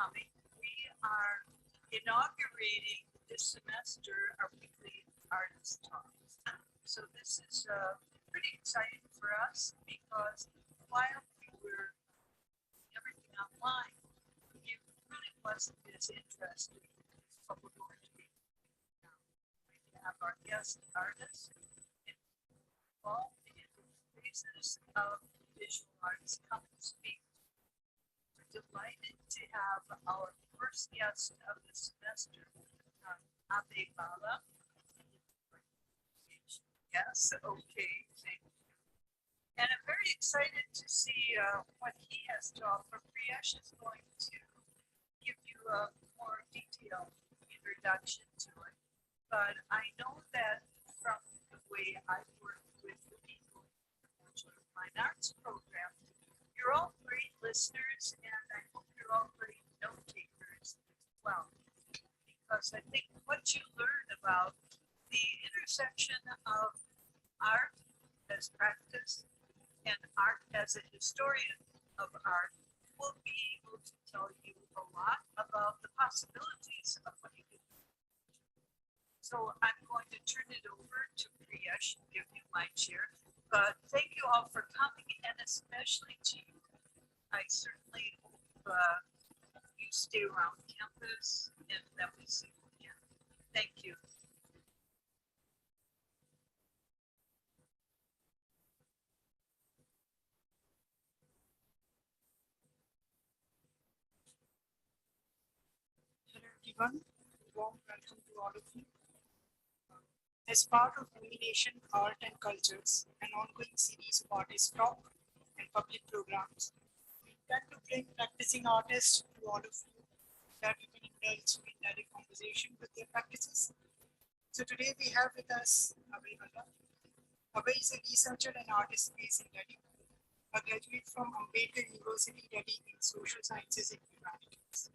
coming. We are inaugurating this semester our weekly artist talks. So this is pretty exciting for us because while we were doing everything online, it really wasn't as interesting as what we're going to be now. We have our guest artists involved in phases of visual arts come to speak. We're delighted to have our first guest of the semester, Abe Bala. Yes, okay, thank you. And I'm very excited to see what he has to offer. Priyesh is going to give you a more detailed introduction to it. But I know that from the way I work with the people in the Bachelor of Fine Arts program, you're all great listeners, and I hope you're all great note takers as well. Because I think what you learn about the intersection of art as practice and art as a historian of art will be able to tell you a lot about the possibilities of what you can do. So I'm going to turn it over to Priyesh and give you my chair. But thank you all for coming, and especially to you. I certainly hope you stay around campus and that we see you again. Thank you. Hello everyone, warm welcome to all of you. As part of Nation Art and Cultures, an ongoing series of artist talk and public programs, we intend to bring practicing artists to all of you that we can indulge in direct conversation with their practices. So today we have with us Abhay Bala. Abhay is a researcher and artist based in Delhi, a graduate from Ambedkar University, Delhi in Social Sciences and Humanities.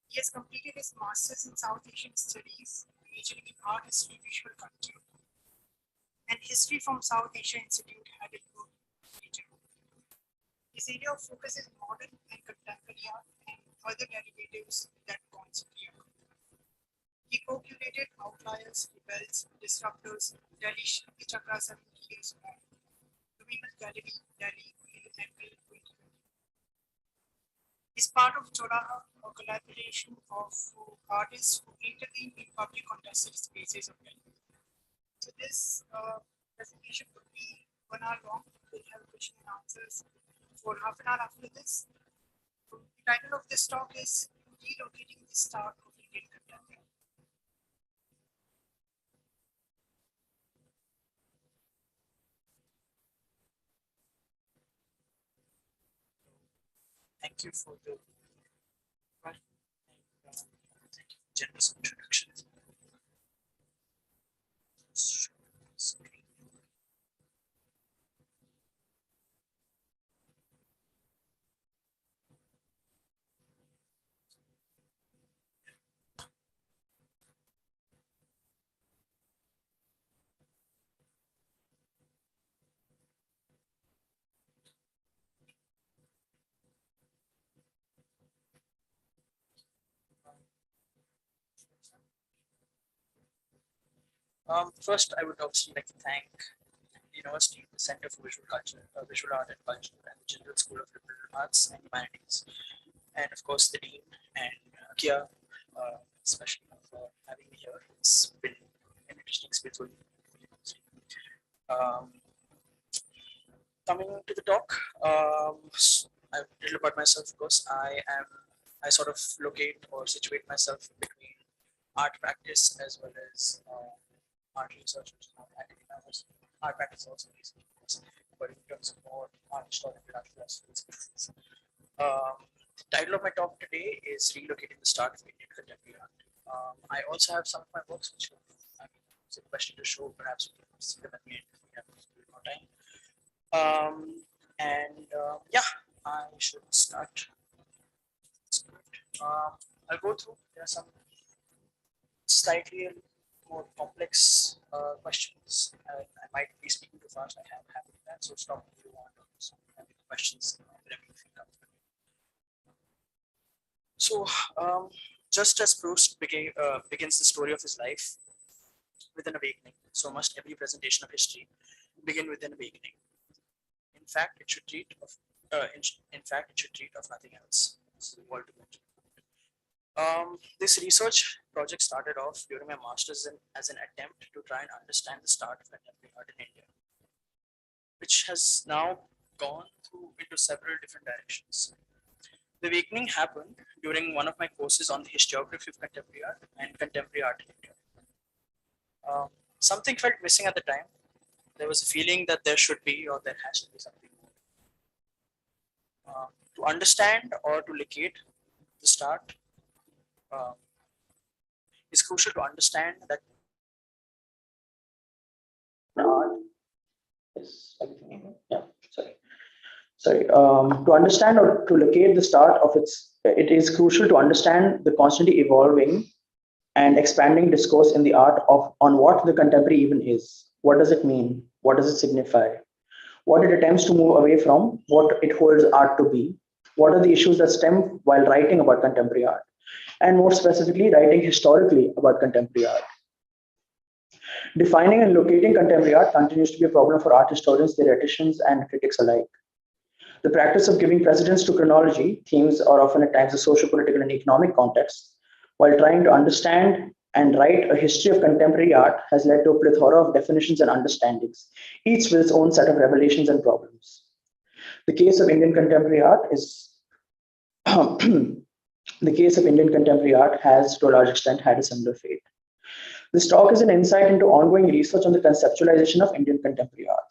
He has completed his Masters in South Asian Studies, majoring in Art History, Visual Culture, and History from South Asia Institute, Heidelberg, region. His area of focus is modern and contemporary art and other derivatives that constantly occur. He co-curated Outliers, Rebels, Disruptors, Delhi Shilpi Chakra 70 years on, the Women's Gallery, Delhi, in April 2020. Is part of Choraha, a collaboration of artists who intervene in public contested spaces of Delhi. So this presentation would be 1 hour long. We'll have question and answers for half an hour after this. So the title of this talk is Relocating the Start of Indian Contemporary. Thank you for the thank you for generous introduction. First, I would obviously like to thank the University, the Center for Visual Culture, Visual Art and Culture, and the General School of Liberal Arts and Humanities, and of course the Dean and Kia, especially for having me here. It's been an interesting space for you. Um, Coming to the talk, a little about myself. Of course, I sort of locate or situate myself between art practice as well as art research, which is not academia. Art practice also basically, but in terms of more art historical art philosophy. The title of my talk today is Relocating the Start of Indian Contemporary Art. I also have some of my works, which I mean, it's a question to show. Perhaps we can see them at the end if we have a little more time. Yeah, I should start. I'll go through. There are some slightly more complex questions. I might be speaking too fast. I have habit of that, so stop if you want. So, questions whenever you feel comfortable. So, just as Proust begins the story of his life with an awakening, so must every presentation of history begin with an awakening. In fact, it should treat of in fact it should treat of nothing else. This is Walter Benjamin. This research project started off during my master's as an attempt to try and understand the start of contemporary art in India, which has now gone through into several different directions. The awakening happened during one of my courses on the historiography of contemporary art and contemporary art in India. Something felt missing at the time. There was a feeling that there should be or there has to be something more. To understand or to locate the start, it's crucial to understand that art is to understand or to locate the start of it is crucial to understand the constantly evolving and expanding discourse in the art of on what the contemporary even is. What does it mean? What does it signify? What it attempts to move away from, what it holds art to be, what are the issues that stem while writing about contemporary art, and more specifically, writing historically about contemporary art. Defining and locating contemporary art continues to be a problem for art historians, theoreticians, and critics alike. The practice of giving precedence to chronology, themes are often at times a social, political, and economic context, while trying to understand and write a history of contemporary art has led to a plethora of definitions and understandings, each with its own set of revelations and problems. The case of Indian contemporary art is the case of Indian contemporary art has, to a large extent, had a similar fate. This talk is an insight into ongoing research on the conceptualization of Indian contemporary art.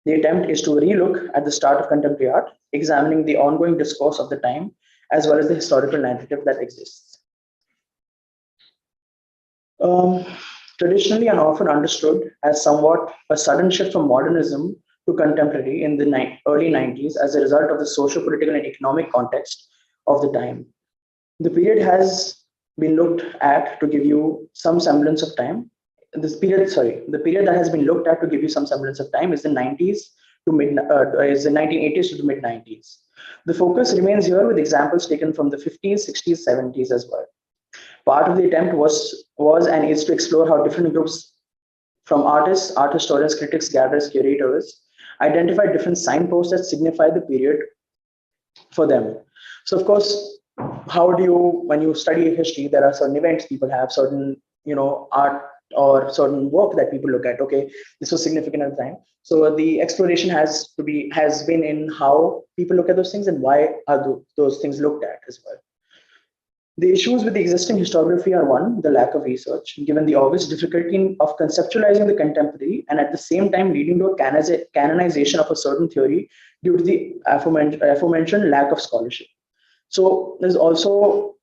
The attempt is to relook at the start of contemporary art, examining the ongoing discourse of the time, as well as the historical narrative that exists. Traditionally and often understood as somewhat a sudden shift from modernism to contemporary in the early 90s as a result of the social, political, and economic context of the time. The period has been looked at to give you some semblance of time. The period that has been looked at to give you some semblance of time is the 90s to is the 1980s to the mid 90s. The focus remains here with examples taken from the 50s, 60s, 70s as well. Part of the attempt was and is to explore how different groups from artists, art historians, critics, gatherers, curators identify different signposts that signify the period for them. So of course, how do you, when you study history, there are certain events people have, certain, art or certain work that people look at. Okay, this was significant at the time. So the exploration has been in how people look at those things and why are those things looked at as well. The issues with the existing historiography are one, the lack of research, given the obvious difficulty of conceptualizing the contemporary and at the same time leading to a canonization of a certain theory due to the aforementioned lack of scholarship. So there's also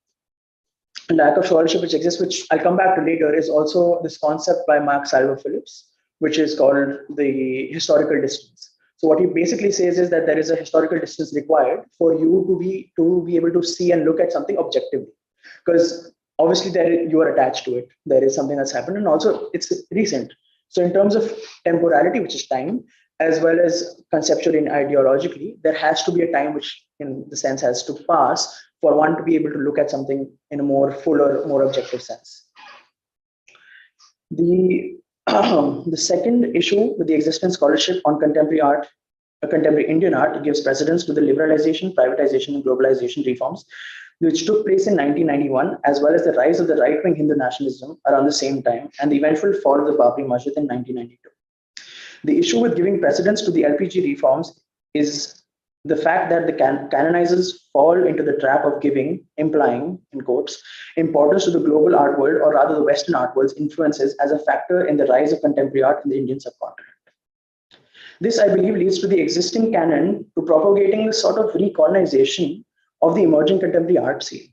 a lack of scholarship which exists, which I'll come back to later, is also this concept by Mark Salvo Phillips, which is called the historical distance. So what he basically says is that there is a historical distance required for you to be able to see and look at something objectively, because obviously you are attached to it. There is something that's happened, and also it's recent. So in terms of temporality, which is time, as well as conceptually and ideologically, there has to be a time which, in the sense, has to pass for one to be able to look at something in a more fuller, more objective sense. The second issue with the existing scholarship on contemporary art, contemporary Indian art, gives precedence to the liberalization, privatization, and globalization reforms, which took place in 1991, as well as the rise of the right-wing Hindu nationalism around the same time, and the eventual fall of the Babri Masjid in 1992. The issue with giving precedence to the LPG reforms is the fact that the canonizers fall into the trap of implying, in quotes, importance to the global art world, or rather the Western art world's influences as a factor in the rise of contemporary art in the Indian subcontinent. This, I believe, leads to the existing canon to propagating the sort of recolonization of the emerging contemporary art scene.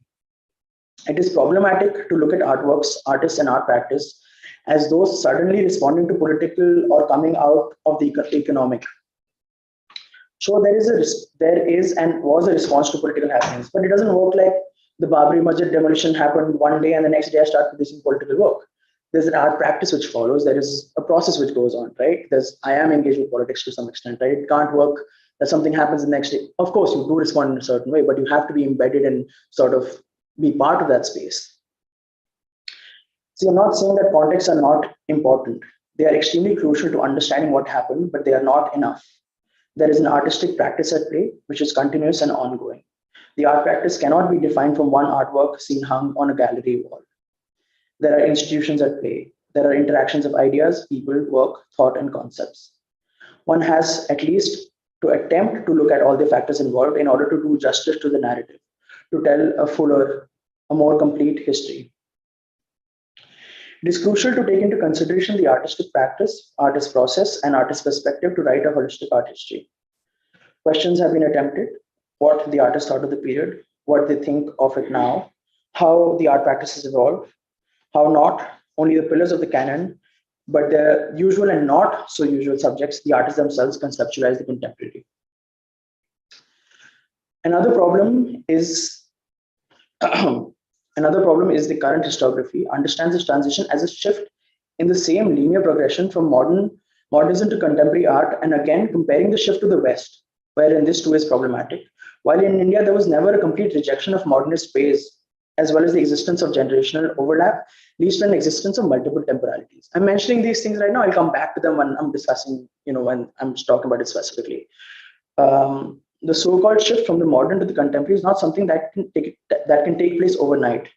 It is problematic to look at artworks, artists, and art practice as those suddenly responding to political or coming out of the economic. So there is and was a response to political happenings, but it doesn't work like the Babri Masjid demolition happened one day and the next day I start producing political work. There's an art practice which follows. There is a process which goes on, right? I am engaged with politics to some extent, right? It can't work that something happens the next day. Of course, you do respond in a certain way, but you have to be embedded in sort of be part of that space. See, I'm not saying that contexts are not important. They are extremely crucial to understanding what happened, but they are not enough. There is an artistic practice at play, which is continuous and ongoing. The art practice cannot be defined from one artwork seen hung on a gallery wall. There are institutions at play. There are interactions of ideas, people, work, thought, and concepts. One has at least to attempt to look at all the factors involved in order to do justice to the narrative, to tell a fuller, a more complete history. It is crucial to take into consideration the artistic practice, artist process, and artist perspective to write a holistic art history. Questions have been attempted: what the artist thought of the period, what they think of it now, how the art practices evolve, how not only the pillars of the canon, but the usual and not so usual subjects, the artists themselves conceptualize the contemporary. Another problem is the current historiography understands this transition as a shift in the same linear progression from modernism to contemporary art, and again comparing the shift to the West, wherein this too is problematic. While in India there was never a complete rejection of modernist phase, as well as the existence of generational overlap, leads to an existence of multiple temporalities. I'm mentioning these things right now. I'll come back to them when I'm discussing, when I'm talking about it specifically. The so-called shift from the modern to the contemporary is not something that can take place overnight.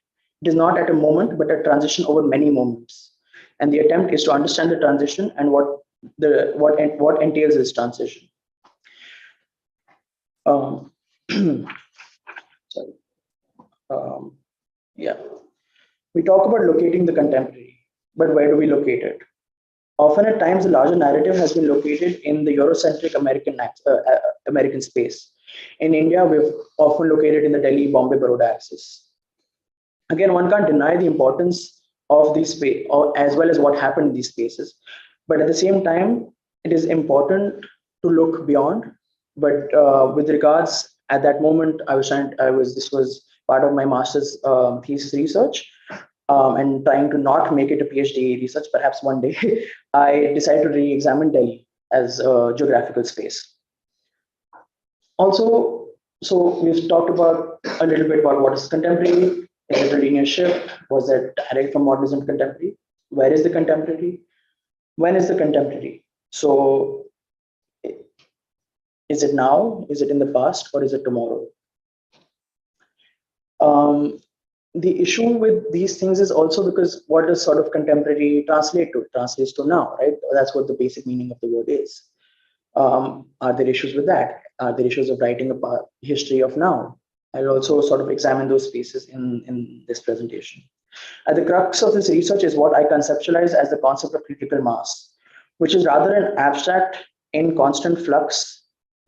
It is not at a moment, but a transition over many moments. And the attempt is to understand the transition and what entails this transition. Sorry. Yeah. We talk about locating the contemporary, but where do we locate it? Often at times, the larger narrative has been located in the Eurocentric American space. In India, we've often located in the Delhi, Bombay, Baroda axis. Again, one can't deny the importance of these space, as well as what happened in these spaces. But at the same time, it is important to look beyond. But with regards, at that moment, this was part of my master's thesis research. And trying to not make it a PhD research, perhaps one day, I decided to re-examine Delhi as a geographical space. Also, so we've talked about a little bit about what is contemporary. Is it a linear shift? Was it direct from modernism to contemporary? Where is the contemporary? When is the contemporary? So, is it now? Is it in the past? Or is it tomorrow? The issue with these things is also because what does sort of contemporary translate to? It translates to now, right? That's what the basic meaning of the word is. Are there issues with that? Are there issues of writing a history of now? I'll also sort of examine those spaces in this presentation. At the crux of this research is what I conceptualize as the concept of critical mass, which is rather an abstract, in constant flux,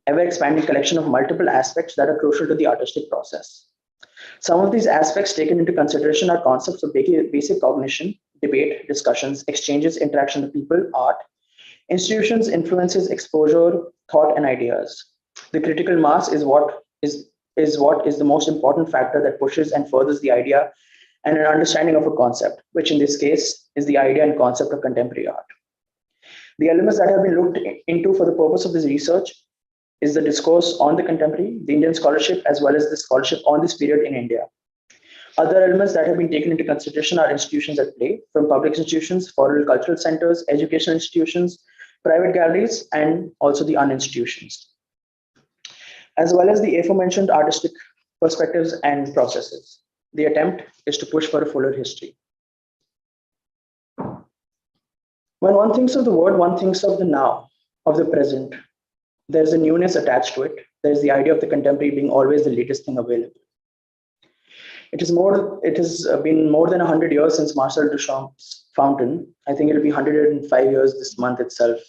ever-expanding collection of multiple aspects that are crucial to the artistic process. Some of these aspects taken into consideration are concepts of basic cognition, debate, discussions, exchanges, interaction with people, art, institutions, influences, exposure, thought, and ideas. The critical mass is what is the most important factor that pushes and furthers the idea and an understanding of a concept, which in this case is the idea and concept of contemporary art. The elements that have been looked into for the purpose of this research is the discourse on the contemporary, the Indian scholarship, as well as the scholarship on this period in India. Other elements that have been taken into consideration are institutions at play, from public institutions, foreign cultural centers, educational institutions, private galleries, and also the uninstitutions, as well as the aforementioned artistic perspectives and processes. The attempt is to push for a fuller history. When one thinks of the word, one thinks of the now, of the present. There's a newness attached to it. There's the idea of the contemporary being always the latest thing available. It has been more than 100 years since Marcel Duchamp's fountain. I think it'll be 105 years this month itself.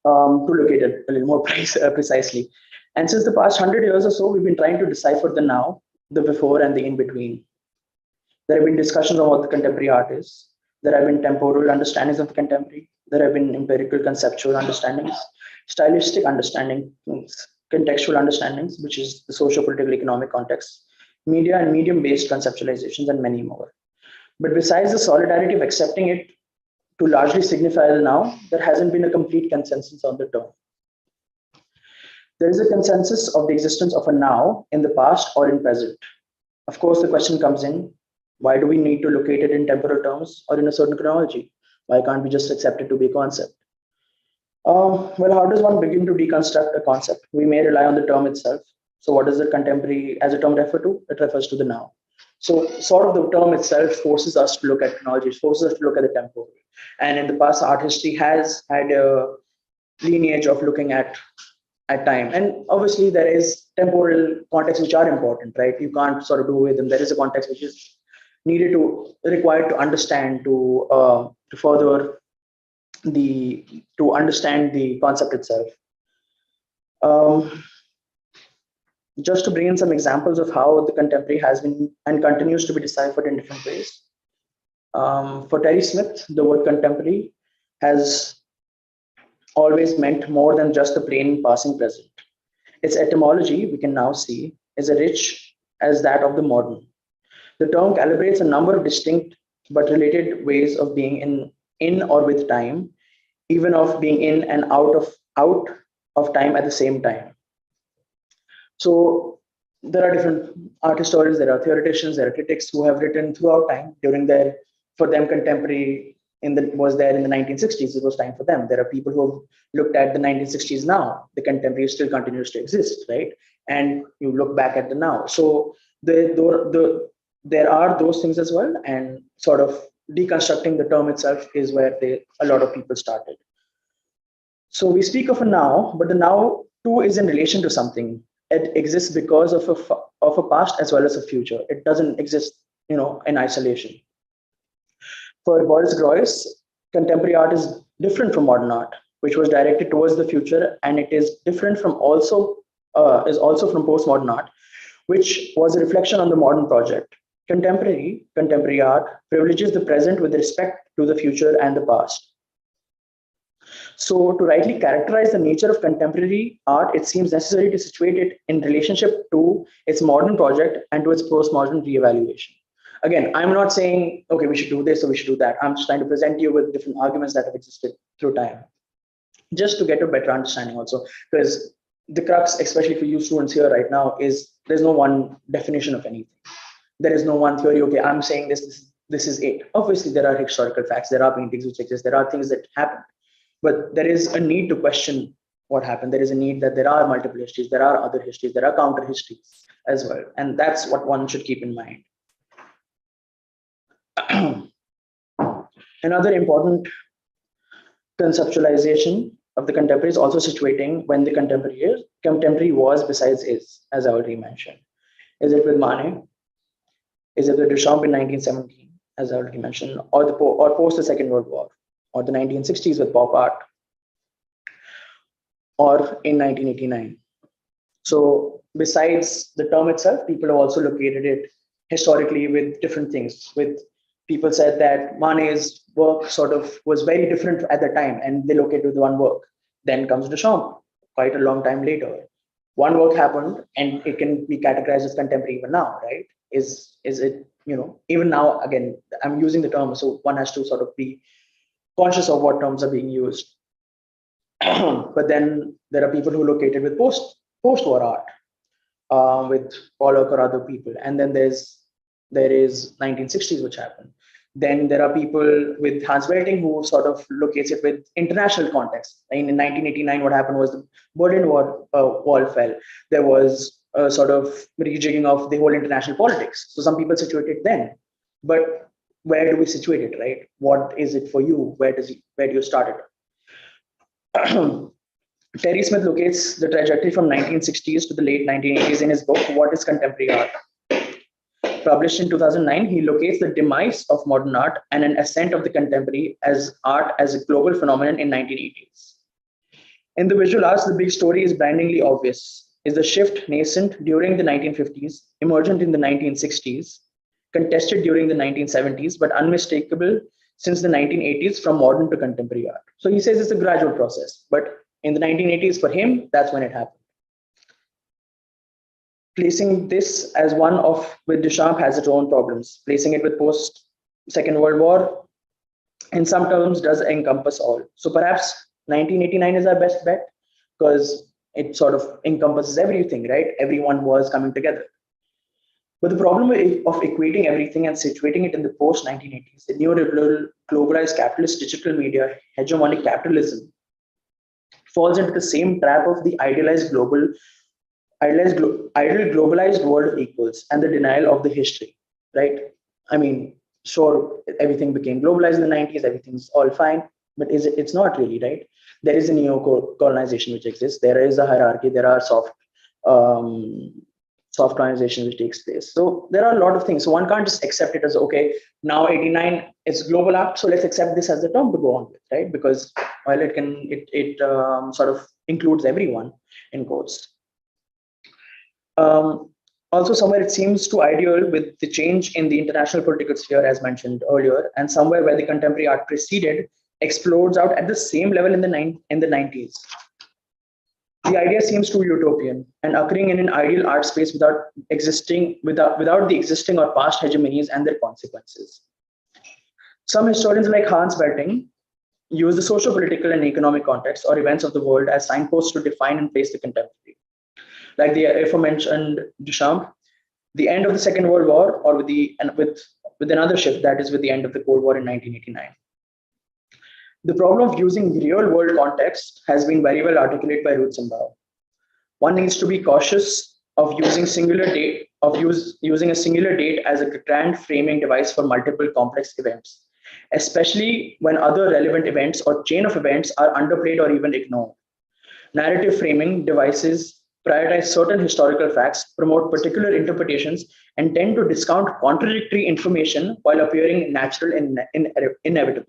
To locate it a little more precisely. And since the past 100 years or so, we've been trying to decipher the now, the before, and the in-between. There have been discussions on what the contemporary art is. There have been temporal understandings of the contemporary. There have been empirical conceptual understandings, stylistic understandings, contextual understandings, which is the socio-political economic context, media and medium-based conceptualizations, and many more. But besides the solidarity of accepting it to largely signify the now, there hasn't been a complete consensus on the term. There is a consensus of the existence of a now in the past or in present. Of course, the question comes in, why do we need to locate it in temporal terms or in a certain chronology? Why can't we just accept it to be a concept? Well, how does one begin to deconstruct a concept? We may rely on the term itself. So what does the contemporary as a term refer to? It refers to the now. So sort of the term itself forces us to look at chronologies, forces us to look at the temporal. And in the past, art history has had a lineage of looking at time. And obviously there is temporal contexts which are important, right? You can't sort of do away with them. There is a context which is required to understand to further to understand the concept itself. Just to bring in some examples of how the contemporary has been and continues to be deciphered in different ways. For Terry Smith, the word contemporary has always meant more than just the plain passing present. Its etymology, we can now see, is as rich as that of the modern. The term calibrates a number of distinct but related ways of being in or with time, even of being in and out of time at the same time. So there are different art historians, there are theoreticians, there are critics who have written throughout time during for them, contemporary was there in the 1960s. It was time for them. There are people who have looked at the 1960s now. The contemporary still continues to exist, right? And you look back at the now. So there are those things as well, and sort of deconstructing the term itself is where a lot of people started. So we speak of a now, but the now too is in relation to something. It exists because of a past as well as a future. It doesn't exist, in isolation. For Boris Groys, contemporary art is different from modern art, which was directed towards the future, and it is different from is also from postmodern art, which was a reflection on the modern project. Contemporary art privileges the present with respect to the future and the past. So to rightly characterize the nature of contemporary art, it seems necessary to situate it in relationship to its modern project and to its postmodern reevaluation. Again, I'm not saying, okay, we should do this or we should do that. I'm just trying to present you with different arguments that have existed through time, just to get a better understanding also. Because the crux, especially for you students here right now, is there's no one definition of anything. There is no one theory, okay, I'm saying this is it. Obviously, there are historical facts, there are paintings which exist, there are things that happen. But there is a need to question what happened. There is a need that there are multiple histories, there are other histories, there are counter histories as well. And that's what one should keep in mind. Another important conceptualization of the contemporary is also situating when the contemporary was besides is, as I already mentioned. Is it with Manet? Is it with Duchamp in 1917, as I already mentioned, or post the Second World War, or the 1960s with pop art, or in 1989? So besides the term itself, people have also located it historically with different things. With people said that Manet's work sort of was very different at the time, and they located with one work. Then comes Duchamp, quite a long time later. One work happened, and it can be categorized as contemporary even now, right? Is it, even now, again, I'm using the term, so one has to sort of be conscious of what terms are being used. But then there are people who located with post-war art, with Pollock or other people, and then there is 1960s which happened. Then there are people with Hans Welting who sort of locates it with international context. In 1989, what happened was the Berlin Wall fell. There was a sort of rejigging of the whole international politics. So some people situate it then, but where do we situate it, right? What is it for you? Where do you start it? Terry Smith locates the trajectory from 1960s to the late 1980s in his book, What is Contemporary Art? Published in 2009, he locates the demise of modern art and an ascent of the contemporary as art as a global phenomenon in 1980s. In the visual arts, the big story is blindingly obvious. Is the shift nascent during the 1950s, emergent in the 1960s, contested during the 1970s, but unmistakable since the 1980s from modern to contemporary art. So he says it's a gradual process, but in the 1980s for him, that's when it happened. Placing this as one of, with Duchamp has its own problems. Placing it with post Second World War, in some terms, does encompass all. So perhaps 1989 is our best bet because it sort of encompasses everything, right? Everyone was coming together. But the problem of equating everything and situating it in the post-1980s, the neoliberal, globalized capitalist digital media, hegemonic capitalism, falls into the same trap of the ideal globalized world of equals and the denial of the history, right? I mean, sure, everything became globalized in the 90s, everything's all fine, but it's not really, right? There is a neo-colonization which exists. There is a hierarchy. There are um, soft colonization which takes place. So there are a lot of things. So one can't just accept it as, okay, now 89 is global art, so let's accept this as the term to go on with, right? Because while it sort of includes everyone in quotes. Also, somewhere it seems too ideal with the change in the international political sphere, as mentioned earlier, and somewhere where the contemporary art preceded explodes out at the same level in the 90s. The idea seems too utopian and occurring in an ideal art space without the existing or past hegemonies and their consequences. Some historians like Hans Belting use the socio-political and economic context or events of the world as signposts to define and place the contemporary. Like the aforementioned Duchamp, the end of the Second World War, or with another shift, that is with the end of the Cold War in 1989. The problem of using real world context has been very well articulated by Rutzenbaugh. One needs to be cautious of using using a singular date as a grand framing device for multiple complex events, especially when other relevant events or chain of events are underplayed or even ignored. Narrative framing devices prioritize certain historical facts, promote particular interpretations, and tend to discount contradictory information while appearing natural and inevitable.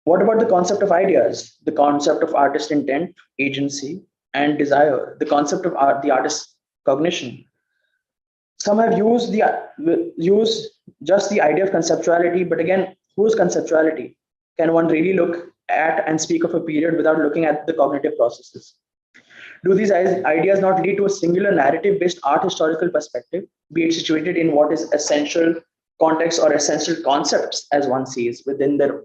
What about the concept of ideas, the concept of artist intent, agency, and desire, the concept of the artist's cognition? Some have used just the idea of conceptuality, but again, whose conceptuality? Can one really look at and speak of a period without looking at the cognitive processes? Do these ideas not lead to a singular narrative-based art historical perspective, be it situated in what is essential context or essential concepts, as one sees within their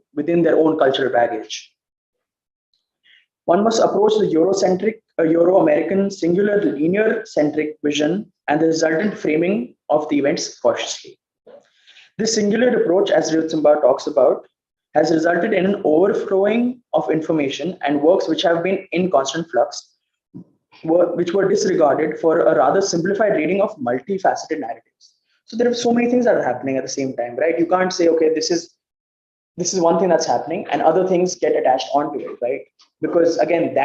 own cultural baggage? One must approach the Euro-American singular linear-centric vision and the resultant framing of the events cautiously. This singular approach, as Rutzenbaugh talks about, has resulted in an overflowing of information and works which have been in constant flux, which were disregarded for a rather simplified reading of multifaceted narratives. So there are so many things that are happening at the same time, right? You can't say, okay, this is one thing that's happening and other things get attached onto it, right? Because again,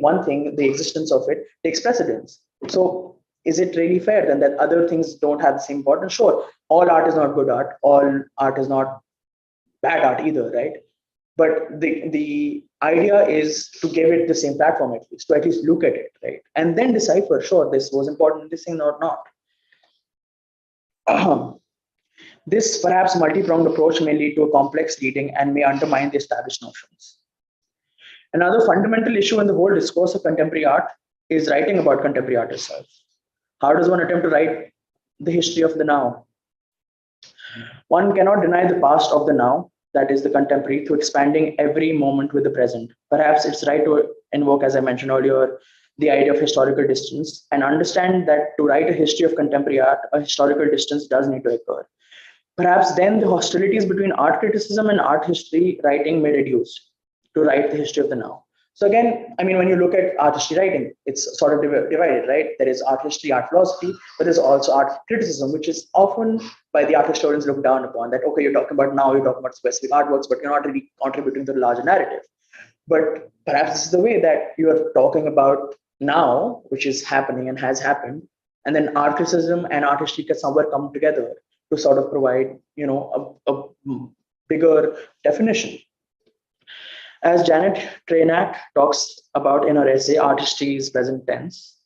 one thing, the existence of it takes precedence. So is it really fair then that other things don't have the same importance? Sure, all art is not good art, all art is not bad art either, right? But the idea is to give it the same platform to at least look at it, right? And then decipher, sure, this was important, this thing or not. This perhaps multi-pronged approach may lead to a complex reading and may undermine the established notions. Another fundamental issue in the whole discourse of contemporary art is writing about contemporary art itself. How does one attempt to write the history of the now? One cannot deny the past of the now, that is the contemporary, through expanding every moment with the present. Perhaps it's right to invoke, as I mentioned earlier, the idea of historical distance and understand that to write a history of contemporary art, a historical distance does need to occur. Perhaps then the hostilities between art criticism and art history writing may reduce to write the history of the now. So again, I mean, when you look at art history writing, it's sort of divided, right? There is art history, art philosophy, but there's also art criticism, which is often by the art historians looked down upon. That, okay, you're talking about now, you're talking about specific artworks, but you're not really contributing to the larger narrative. But perhaps this is the way that you're talking about now, which is happening and has happened, and then art criticism and art history can somewhere come together to sort of provide, a bigger definition. As Janet Trainak talks about in her essay, Art History is Present Tense.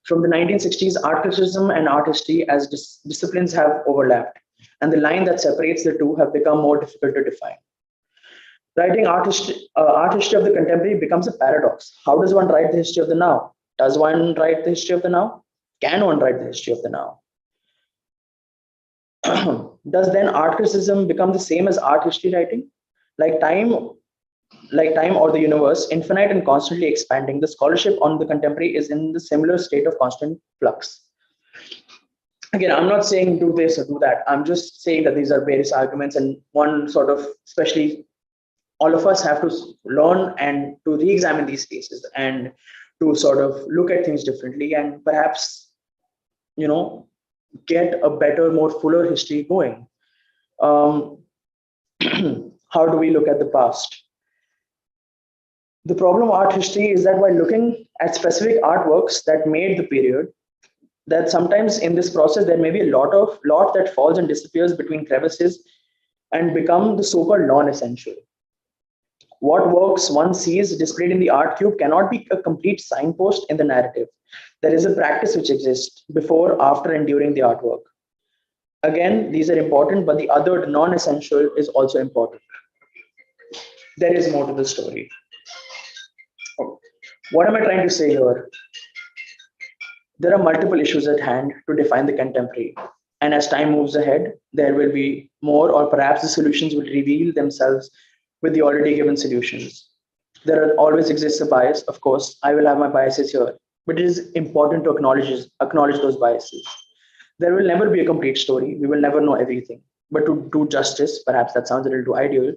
From the 1960s, art criticism and art history as disciplines have overlapped, and the line that separates the two have become more difficult to define. Writing art history of the contemporary becomes a paradox. How does one write the history of the now? Does one write the history of the now? Can one write the history of the now? Does then art criticism become the same as art history writing? Like time like time or the universe, infinite and constantly expanding, the scholarship on the contemporary is in the similar state of constant flux. Again, I'm not saying do this or do that. I'm just saying that these are various arguments, and one sort of, especially all of us have to learn and to re-examine these cases and to sort of look at things differently and perhaps, get a better, more fuller history going. Um, how do we look at the past? The problem of art history is that while looking at specific artworks that made the period, that sometimes in this process there may be a lot that falls and disappears between crevices and become the so-called non-essential. What works one sees displayed in the art cube cannot be a complete signpost in the narrative. There is a practice which exists before, after, and during the artwork. Again, these are important, but the other non-essential is also important. There is more to the story. What am I trying to say here? There are multiple issues at hand to define the contemporary. And as time moves ahead, there will be more, or perhaps the solutions will reveal themselves with the already given solutions. There always exists a bias, of course. I will have my biases here, but it is important to acknowledge those biases. There will never be a complete story. We will never know everything. But to do justice, perhaps that sounds a little too ideal,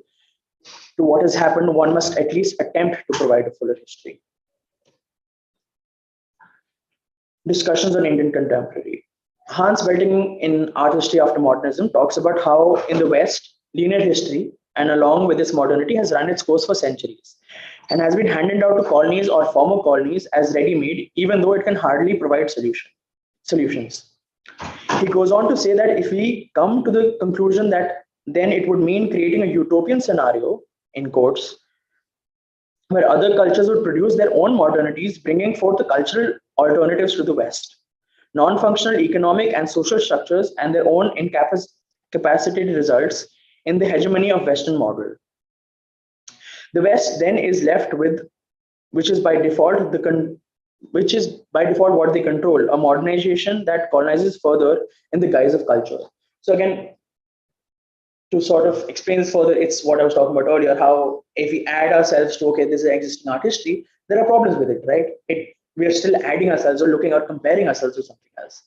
to what has happened, one must at least attempt to provide a fuller history. Discussions on Indian contemporary. Hans Belting in Art History After Modernism talks about how in the West, linear history, and along with its modernity, has run its course for centuries and has been handed out to colonies or former colonies as ready-made, even though it can hardly provide solutions. He goes on to say that if we come to the conclusion that then it would mean creating a utopian scenario, in quotes, where other cultures would produce their own modernities, bringing forth the cultural alternatives to the West, non-functional economic and social structures, and their own incapacitated results in the hegemony of Western model. The West then is left with, which is by default what they control, a modernization that colonizes further in the guise of culture. So again, to sort of explain this further, it's what I was talking about earlier, how if we add ourselves to, okay, this is existing art history, there are problems with it, right? We are still adding ourselves or looking or comparing ourselves to something else.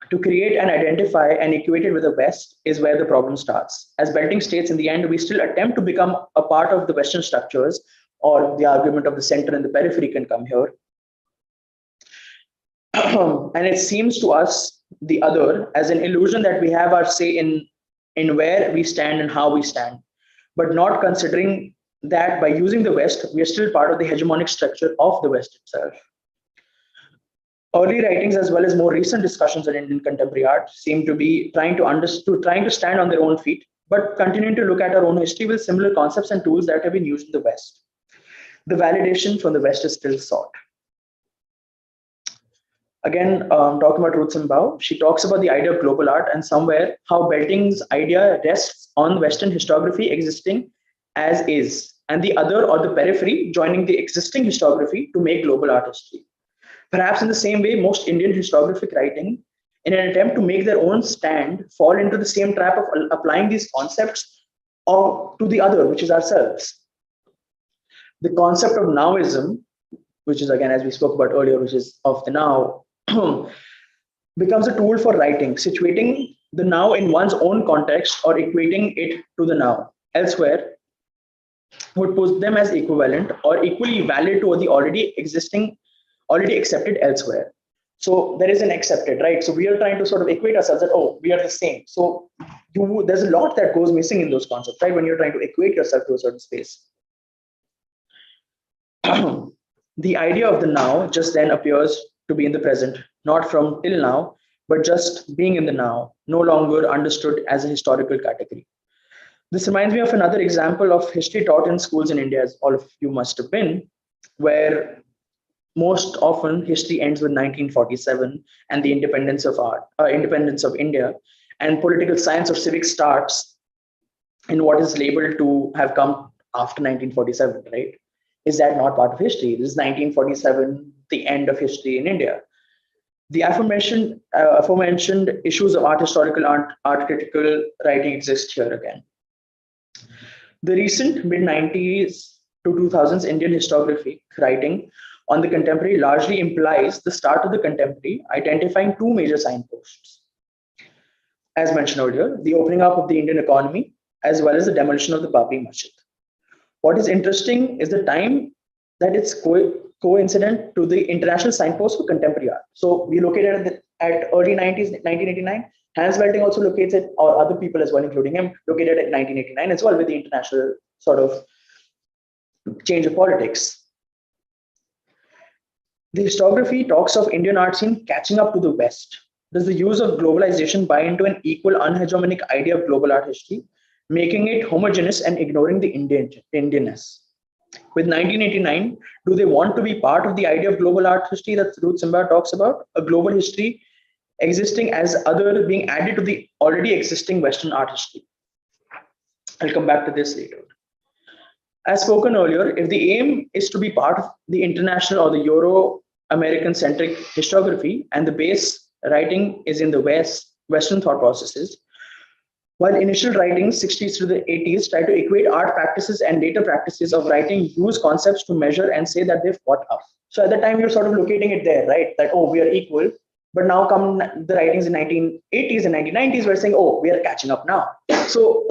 To create and identify and equate it with the West is where the problem starts. As Belting states, in the end, we still attempt to become a part of the Western structures, or the argument of the center and the periphery can come here. And it seems to us, the other, as an illusion that we have our say in where we stand and how we stand, but not considering that by using the West, we are still part of the hegemonic structure of the West itself. Early writings, as well as more recent discussions on Indian contemporary art, seem to be trying to stand on their own feet, but continuing to look at our own history with similar concepts and tools that have been used in the West. The validation from the West is still sought. Again, talking about Ruth Simbao, she talks about the idea of global art and somewhere how Belting's idea rests on Western historiography existing as is, and the other, or the periphery, joining the existing historiography to make global art history. Perhaps in the same way, most Indian historiographic writing, in an attempt to make their own stand, fall into the same trap of applying these concepts to the other, which is ourselves. The concept of nowism, which is again, as we spoke about earlier, which is of the now, becomes a tool for writing, situating the now in one's own context or equating it to the now. Elsewhere, would put them as equivalent or equally valid to the already accepted elsewhere. So there is an accepted, right? So we are trying to sort of equate ourselves that, oh, we are the same. So there's a lot that goes missing in those concepts, right? When you're trying to equate yourself to a certain space. The idea of the now just then appears to be in the present, not from till now, but just being in the now, no longer understood as a historical category. This reminds me of another example of history taught in schools in India, as all of you must have been, where most often history ends with 1947 and the independence of India, and political science or civics starts in what is labeled to have come after 1947, right? Is that not part of history? This is 1947, the end of history in India. The aforementioned issues of art historical, art critical writing exist here again. The recent mid-90s to 2000s Indian historiography writing on the contemporary largely implies the start of the contemporary, identifying two major signposts. As mentioned earlier, the opening up of the Indian economy, as well as the demolition of the Babri Masjid. What is interesting is the time that it's coincident to the international signpost for contemporary art. So we located at early 90s, 1989. Hans Welting also locates it, or other people as well, including him, located at 1989 as well with the international sort of change of politics. The historiography talks of Indian art scene catching up to the West. Does the use of globalization buy into an equal unhegemonic idea of global art history, making it homogeneous and ignoring the Indianness? With 1989, do they want to be part of the idea of global art history that Ruth Simba talks about? A global history existing as other being added to the already existing Western art history. I'll come back to this later. As spoken earlier, if the aim is to be part of the international or the Euro-American centric historiography and the base writing is in the Western thought processes, while initial writings, 60s to the 80s, try to equate art practices and later practices of writing use concepts to measure and say that they've caught up. So at the time, you're sort of locating it there, right? That, oh, we are equal. But now come the writings in 1980s and 1990s, we're saying, oh, we are catching up now. So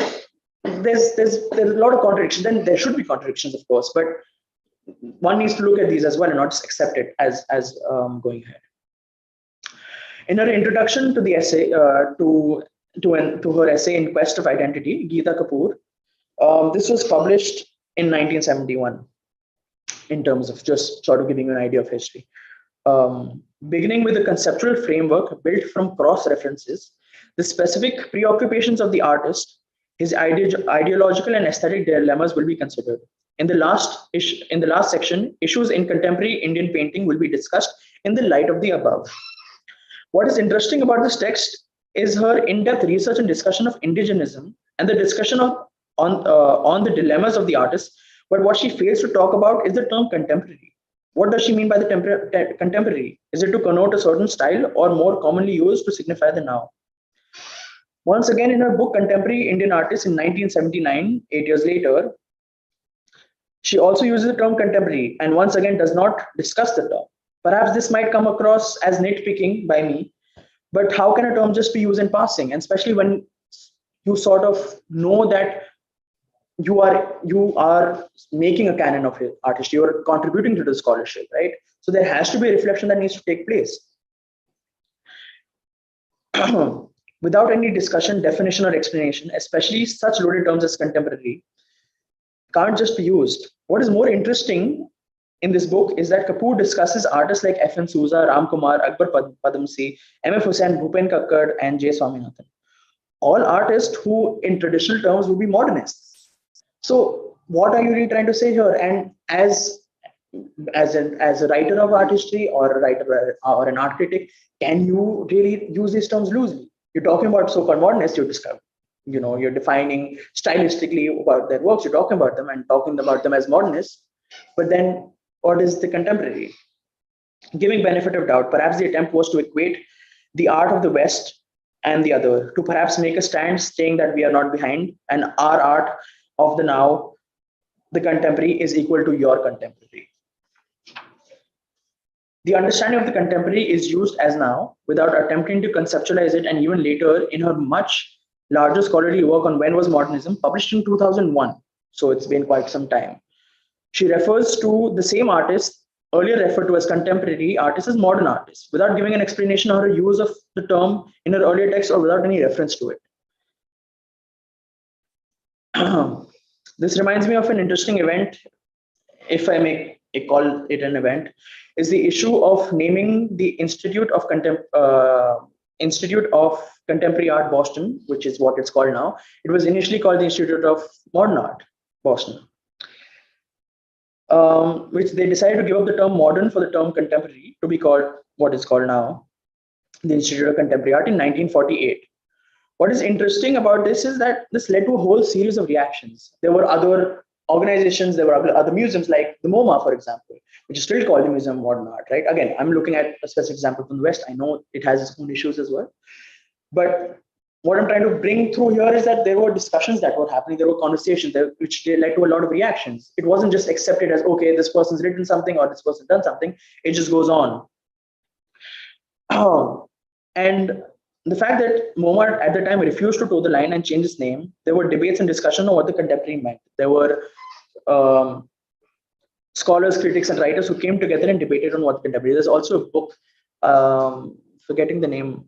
there's a lot of contradictions. Then there should be contradictions, of course, but one needs to look at these as well and not just accept it as going ahead. In her introduction to the essay, to her essay In Quest of Identity, Gita Kapoor, this was published in 1971 in terms of just sort of giving you an idea of history. Beginning with a conceptual framework built from cross-references, the specific preoccupations of the artist, his ideological and aesthetic dilemmas will be considered. In the last section, issues in contemporary Indian painting will be discussed in the light of the above. What is interesting about this text is her in-depth research and discussion of indigenism and the discussion on the dilemmas of the artist. But what she fails to talk about is the term contemporary. What does she mean by the contemporary? Is it to connote a certain style or more commonly used to signify the now? Once again, in her book Contemporary Indian Artists in 1979, 8 years later, she also uses the term contemporary and once again does not discuss the term. Perhaps this might come across as nitpicking by me, but how can a term just be used in passing? And especially when you sort of know that you are making a canon of art history, you are contributing to the scholarship, right? So there has to be a reflection that needs to take place. Without any discussion, definition, or explanation, especially such loaded terms as contemporary, can't just be used. What is more interesting in this book is that Kapoor discusses artists like F.N. Souza, Ram Kumar, Akbar Padamsee, M.F. Hussain, Bhupen Kakkad, and J. Swaminathan. All artists who, in traditional terms, would be modernists. So, what are you really trying to say here? And as a writer of art history or a writer or an art critic, can you really use these terms loosely? You're talking about so-called modernists, you're defining stylistically about their works, you're talking about them and talking about them as modernists. But then what is the contemporary? Giving benefit of doubt, perhaps the attempt was to equate the art of the West and the other, to perhaps make a stand saying that we are not behind and our art of the now, the contemporary, is equal to your contemporary. The understanding of the contemporary is used as now without attempting to conceptualize it, and even later in her much larger scholarly work on when was modernism, published in 2001. So it's been quite some time. She refers to the same artists earlier referred to as contemporary artists as modern artists, without giving an explanation of her use of the term in her earlier text or without any reference to it. This reminds me of an interesting event, if I may call it an event, is the issue of naming the Institute of Contemporary Art Boston, which is what it's called now. It was initially called the Institute of Modern Art Boston, which they decided to give up the term modern for the term contemporary to be called what is called now the Institute of Contemporary Art in 1948. What is interesting about this is that this led to a whole series of reactions. There were other organizations, there were other museums like the MoMA, for example, which is still called the Museum of Modern Art, right? Again, I'm looking at a specific example from the West. I know it has its own issues as well. But what I'm trying to bring through here is that there were discussions that were happening, there were conversations that, which led to a lot of reactions. It wasn't just accepted as, okay, this person's written something or this person done something. It just goes on. And the fact that Mohammed at the time refused to toe the line and change his name, there were debates and discussion on what the contemporary meant. There were scholars, critics, and writers who came together and debated on what the contemporary. There's also a book, forgetting the name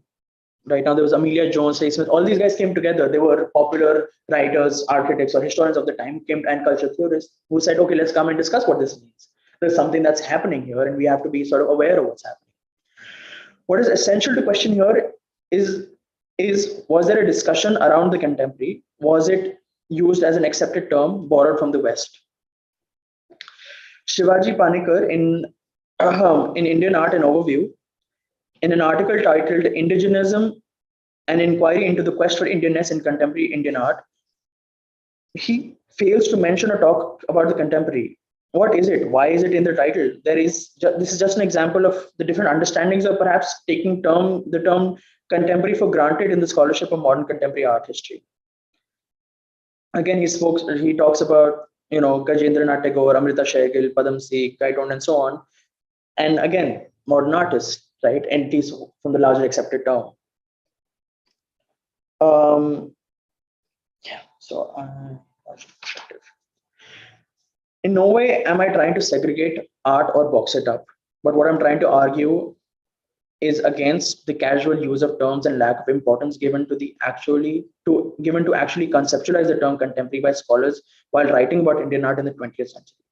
right now. There was Amelia Jones, Ray Smith. All these guys came together. They were popular writers, architects, or historians of the time, came and culture theorists who said, "Okay, let's come and discuss what this means. There's something that's happening here, and we have to be sort of aware of what's happening." What is essential to question here is was there a discussion around the contemporary? Was it used as an accepted term borrowed from the West? Shivaji Panikar in Indian Art and Overview, in an article titled Indigenism, an inquiry into the quest for Indianness in contemporary Indian art, he fails to mention or talk about the contemporary. What is it? Why is it in the title? This is just an example of the different understandings of perhaps taking the term contemporary for granted in the scholarship of modern contemporary art history. Again, he talks about, Gajendranath Tagore, Amrita Sehgal, Padam Sikh, Gaitonde, and so on. And again, modern artists, right? Entities from the larger accepted term. In no way am I trying to segregate art or box it up, but what I'm trying to argue is against the casual use of terms and lack of importance given to actually conceptualize the term contemporary by scholars while writing about Indian art in the 20th century.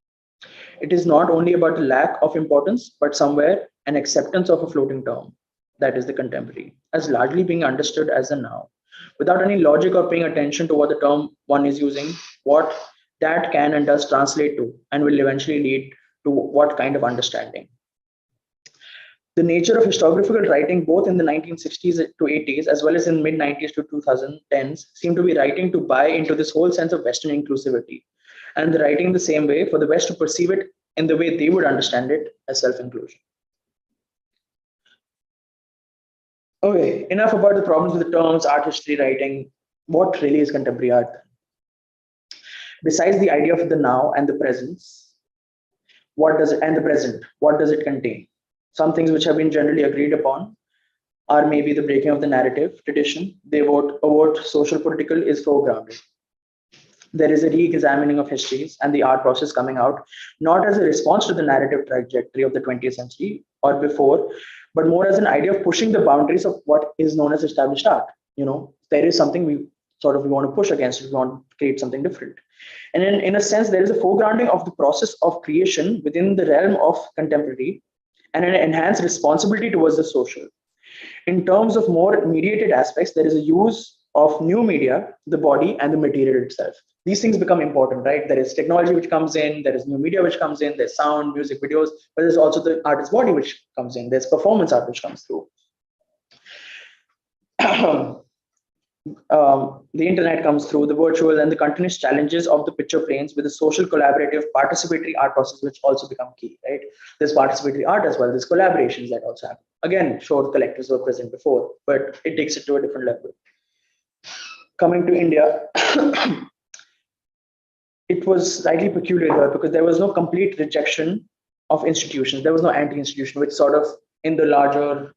It is not only about the lack of importance, but somewhere an acceptance of a floating term, that is the contemporary, as largely being understood as a now, without any logic or paying attention to what the term one is using, what that can and does translate to, and will eventually lead to what kind of understanding. The nature of historiographical writing, both in the 1960s to 80s, as well as in mid 90s to 2010s, seem to be writing to buy into this whole sense of Western inclusivity, and the writing the same way for the West to perceive it in the way they would understand it as self-inclusion. Okay, enough about the problems with the terms, art history, writing. What really is contemporary art? Besides the idea of the now and the presence, what does it contain? Some things which have been generally agreed upon are maybe the breaking of the narrative tradition. The overt social political is foregrounded. There is a re-examining of histories and the art process coming out, not as a response to the narrative trajectory of the 20th century or before, but more as an idea of pushing the boundaries of what is known as established art. There is something we want to push against, we want to create something different. And in a sense, there is a foregrounding of the process of creation within the realm of contemporary and an enhanced responsibility towards the social. In terms of more mediated aspects, there is a use of new media, the body, and the material itself. These things become important, right? There is technology which comes in, there is new media which comes in, there's sound, music, videos, but there's also the artist's body which comes in, there's performance art which comes through. The internet comes through, the virtual and the continuous challenges of the picture planes with the social collaborative participatory art process which also become key, right? There's participatory art as well, there's collaborations that also happen. Again, sure, collectors were present before, but it takes it to a different level. Coming to India, it was slightly peculiar here because there was no complete rejection of institutions. There was no anti-institution, which sort of in the larger,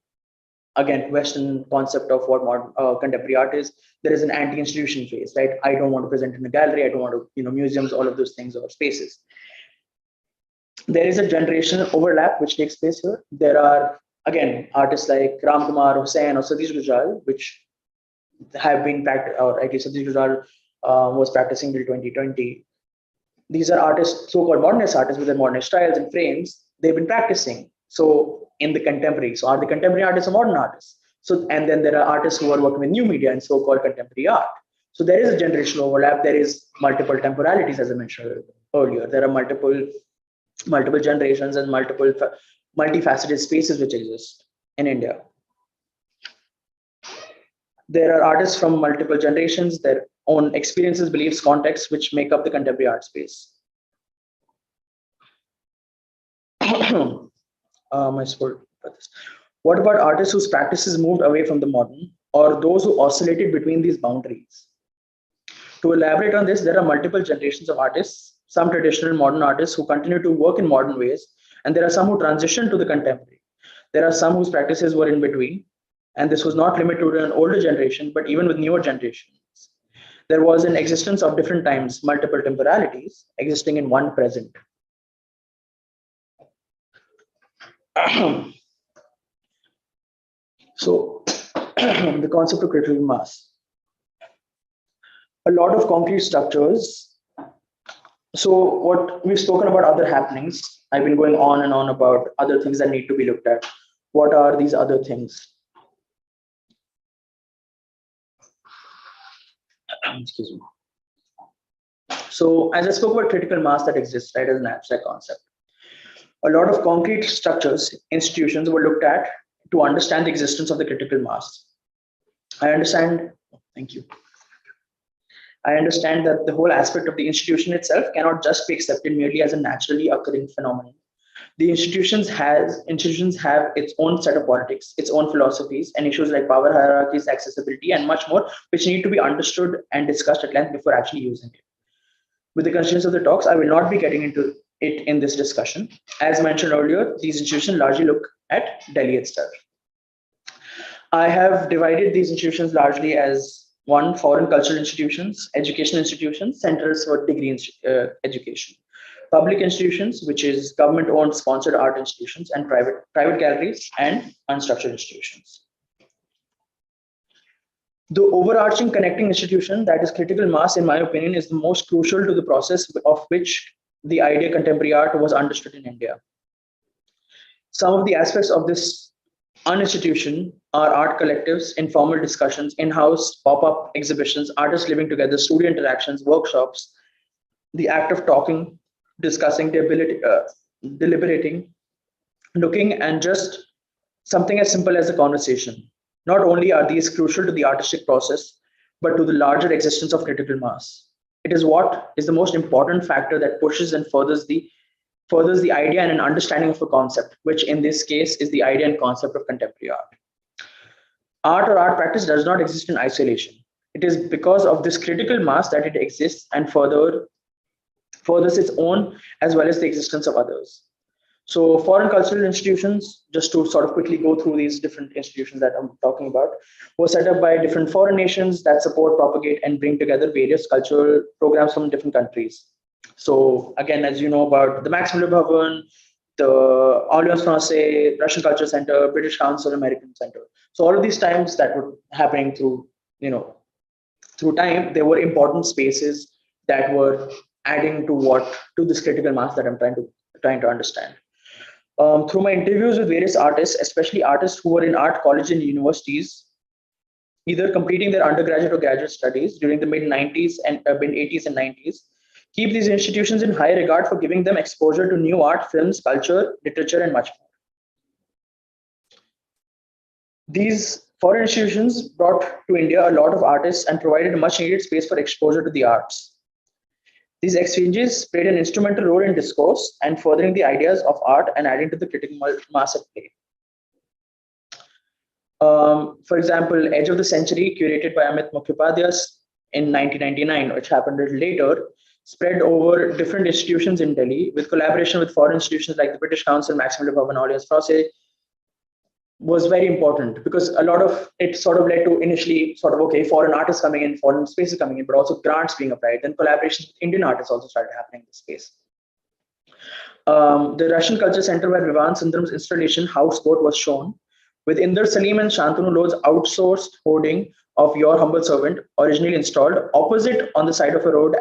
again, Western concept of what modern contemporary art is, there is an anti-institution phase, right? I don't want to present in a gallery. I don't want to, museums, all of those things or spaces. There is a generational overlap which takes place here. There are, again, artists like Ram Kumar, Hussain, or Satish Gujral, which have been practiced, or I guess Satish Gujral was practicing till 2020. These are artists, so-called modernist artists with their modernist styles and frames. They've been practicing. So in the contemporary, so are the contemporary artists or modern artists? So, and then there are artists who are working with new media and so-called contemporary art. So there is a generational overlap. There is multiple temporalities, as I mentioned earlier. There are multiple generations and multifaceted spaces which exist in India. There are artists from multiple generations, their own experiences, beliefs, contexts, which make up the contemporary art space. What about artists whose practices moved away from the modern or those who oscillated between these boundaries. To elaborate on this, there are multiple generations of artists, some traditional modern artists who continue to work in modern ways, and there are some who transition to the contemporary. There are some whose practices were in between, and this was not limited to an older generation, but even with newer generations. There was an existence of different times, multiple temporalities existing in one present. So, the concept of critical mass. A lot of concrete structures. So, what we've spoken about other happenings. I've been going on and on about other things that need to be looked at. What are these other things? Excuse me. So, as I spoke about critical mass that exists, right, as an abstract concept, a lot of concrete structures, institutions were looked at to understand the existence of the critical mass. I understand. Thank you. I understand that the whole aspect of the institution itself cannot just be accepted merely as a naturally occurring phenomenon. The institutions have its own set of politics, its own philosophies, and issues like power hierarchies, accessibility, and much more, which need to be understood and discussed at length before actually using it. With the constraints of the talks, I will not be getting into it in this discussion. As mentioned earlier, these institutions largely look at Delhi itself. I have divided these institutions largely as one, foreign cultural institutions, educational institutions, centers for degree education, public institutions, which is government-owned sponsored art institutions, and private galleries and unstructured institutions. The overarching connecting institution, that is critical mass, in my opinion, is the most crucial to the process of which the idea contemporary art was understood in India. Some of the aspects of this institution are art collectives, informal discussions, in-house pop-up exhibitions, artists living together, studio interactions, workshops, the act of talking, discussing, deliberating, looking, and just something as simple as a conversation. Not only are these crucial to the artistic process, but to the larger existence of critical mass. It is what is the most important factor that pushes and furthers the idea and an understanding of a concept, which in this case is the idea and concept of contemporary art. Art or art practice does not exist in isolation. It is because of this critical mass that it exists and furthers its own as well as the existence of others. So foreign cultural institutions, just to sort of quickly go through these different institutions that I'm talking about, were set up by different foreign nations that support, propagate, and bring together various cultural programs from different countries. So again, as you know about the Max Muller Bhavan, the Alliance Francaise, Russian Culture Center, British Council, American Center. So all of these times that were happening through time, there were important spaces that were adding to this critical mass that I'm trying to understand. Through my interviews with various artists, especially artists who were in art college and universities, either completing their undergraduate or graduate studies during the mid-80s and 90s, keep these institutions in high regard for giving them exposure to new art, films, culture, literature, and much more. These foreign institutions brought to India a lot of artists and provided a much needed space for exposure to the arts. These exchanges played an instrumental role in discourse and furthering the ideas of art and adding to the critical mass at play. For example, Edge of the Century, curated by Amit Mukhopadhyay in 1999, which happened a little later, spread over different institutions in Delhi with collaboration with foreign institutions like the British Council, Max Muller Bhavan, Alliance Francaise, was very important because a lot of it sort of led to initially foreign artists coming in, foreign spaces coming in, but also grants being applied. Then collaborations with Indian artists also started happening in this space. The Russian Culture Center where Vivan Sundaram's installation Houseboat was shown, with Inder Salim and Shantanu Lod's outsourced hoarding of Your Humble Servant originally installed opposite on the side of a road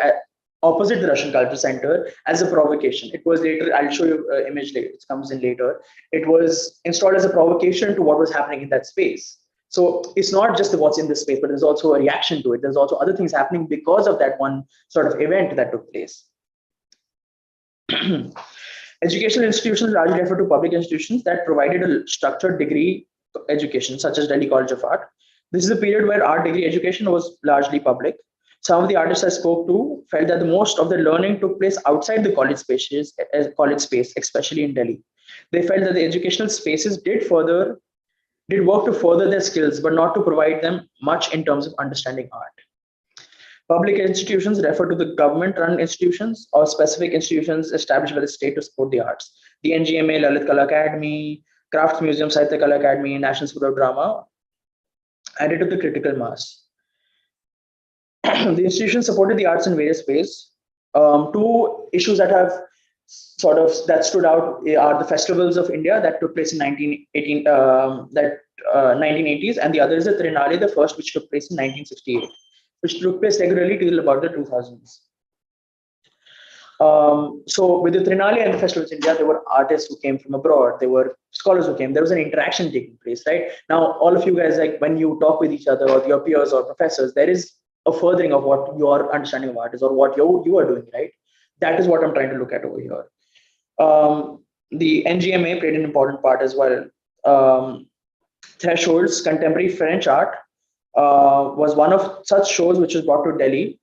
opposite the Russian Culture Center as a provocation. It was later, I'll show you an image later, it comes in later. It was installed as a provocation to what was happening in that space. So it's not just what's in this space, but there's also a reaction to it. There's also other things happening because of that one sort of event that took place. Educational institutions largely refer to public institutions that provided a structured degree education, such as Delhi College of Art. This is a period where art degree education was largely public. Some of the artists I spoke to felt that the most of the learning took place outside the college space, especially in Delhi. They felt that the educational spaces did further did work to further their skills, but not to provide them much in terms of understanding art. Public institutions refer to the government-run institutions or specific institutions established by the state to support the arts. The NGMA, Lalit Kala Academy, Crafts Museum, Sahitya Kala Academy, National School of Drama, added to the critical mass. The institution supported the arts in various ways. Two issues that have that stood out are the festivals of India that took place in 1918, 1980s, and the other is the Trinale, the first, which took place in 1968, which took place regularly till about the 2000s. So with the Trinale and the festivals of India, there were artists who came from abroad, there were scholars who came, there was an interaction taking place, right? Now, all of you guys, like when you talk with each other or your peers or professors, there is a furthering of what your understanding of art is or what you are doing, right? That is what I'm trying to look at over here. The NGMA played an important part as well. Thresholds, Contemporary French Art, was one of such shows which was brought to Delhi.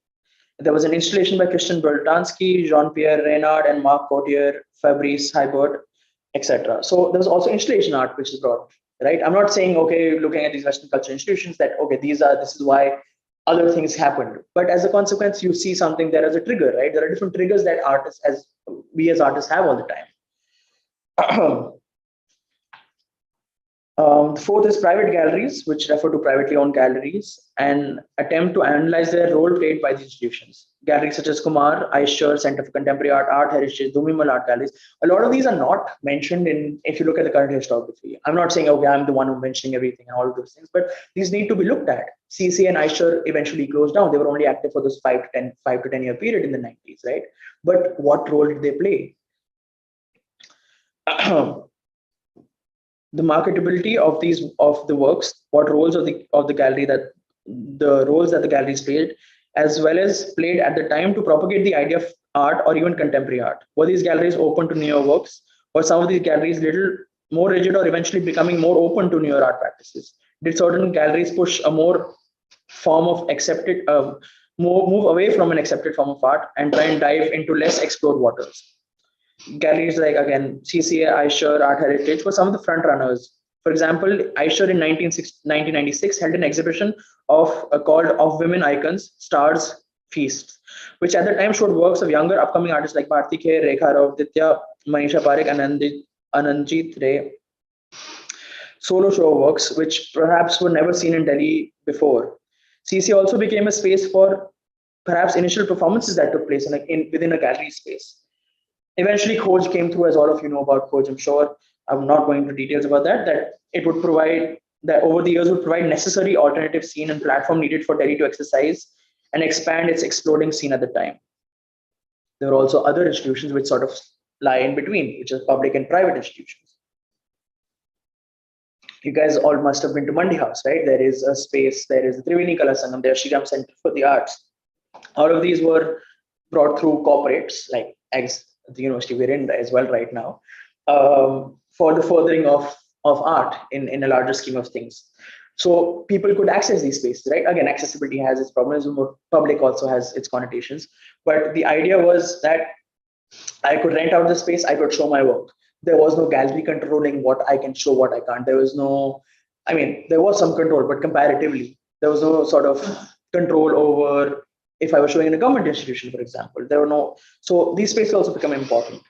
There was an installation by Christian Boltanski, Jean-Pierre Reynard, and Marc Courtier, Fabrice Hibert, etc. So there was also installation art which is brought, right? I'm not saying, okay, looking at these Western cultural institutions that, okay, this is why other things happened. But as a consequence, you see something there as a trigger, right? There are different triggers that we as artists have all the time. The fourth is private galleries, which refer to privately owned galleries and attempt to analyze their role played by the institutions. Galleries such as Kumar, Aishar, Center for Contemporary Art, Art Heritage, Dumimal Art Galleries. A lot of these are not mentioned if you look at the current historiography. I'm not saying, okay, I'm the one who's mentioning everything and all of those things, but these need to be looked at. CC and Aishar eventually closed down. They were only active for this 5 to 10 year period in the 90s, right? But what role did they play? The marketability of the works, what roles of the gallery that the galleries played, as well as played at the time to propagate the idea of art or even contemporary art. Were these galleries open to newer works, or some of these galleries little more rigid or eventually becoming more open to newer art practices? Did certain galleries push a more form of accepted move away from an accepted form of art and try and dive into less explored waters? Galleries like, again, CCA, Aishar, Art Heritage were some of the front runners. For example, Aishar in 1996 held an exhibition called Of Women Icons, Stars, Feasts, which at the time showed works of younger upcoming artists like Bharti Kher, Rekha Rao, Ditya, Manisha Parekh, and Ananjit Ray. Solo show works, which perhaps were never seen in Delhi before. CC also became a space for perhaps initial performances that took place within a gallery space. Eventually, Khoj came through, as all of you know about Khoj, I'm sure. I'm not going into details about that it would provide, that over the years would provide necessary alternative scene and platform needed for Delhi to exercise and expand its exploding scene at the time. There are also other institutions which sort of lie in between, which are public and private institutions. You guys all must have been to Mandi House, right? There is a space, there is the Triveni Kala Sangam, there's Shriram Center for the Arts. All of these were brought through corporates like the university we're in as well right now, for the furthering of art in a larger scheme of things. So people could access these spaces, right? Again, accessibility has its problems, public also has its connotations. But the idea was that I could rent out the space, I could show my work. There was no gallery controlling what I can show, what I can't. There was no, I mean, there was some control, but comparatively, there was no sort of control over if I was showing in a government institution, for example. There were no, so these spaces also become important.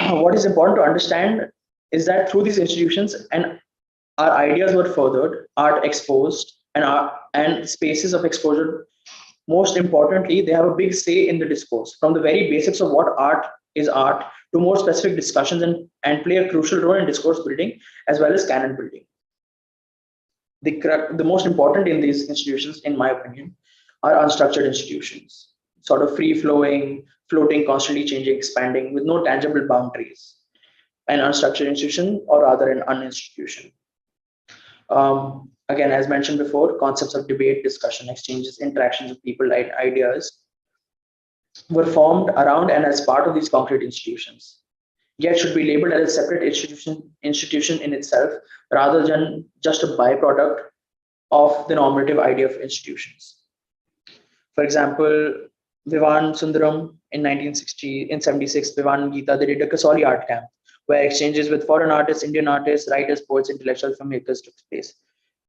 What is important to understand is that through these institutions and our ideas were furthered, art exposed, and spaces of exposure. Most importantly, they have a big say in the discourse, from the very basics of what art is art to more specific discussions, and play a crucial role in discourse building as well as canon building. The most important in these institutions, in my opinion, are unstructured institutions, sort of free flowing, floating, constantly changing, expanding with no tangible boundaries. An unstructured institution, or rather an uninstitution. Again, as mentioned before, concepts of debate, discussion, exchanges, interactions of people, ideas were formed around and as part of these concrete institutions, yet should be labeled as a separate institution in itself, rather than just a byproduct of the normative idea of institutions. For example, Vivan Sundaram in 1976, Vivan and Gita, they did a Kasoli art camp, where exchanges with foreign artists, Indian artists, writers, poets, intellectual filmmakers took place.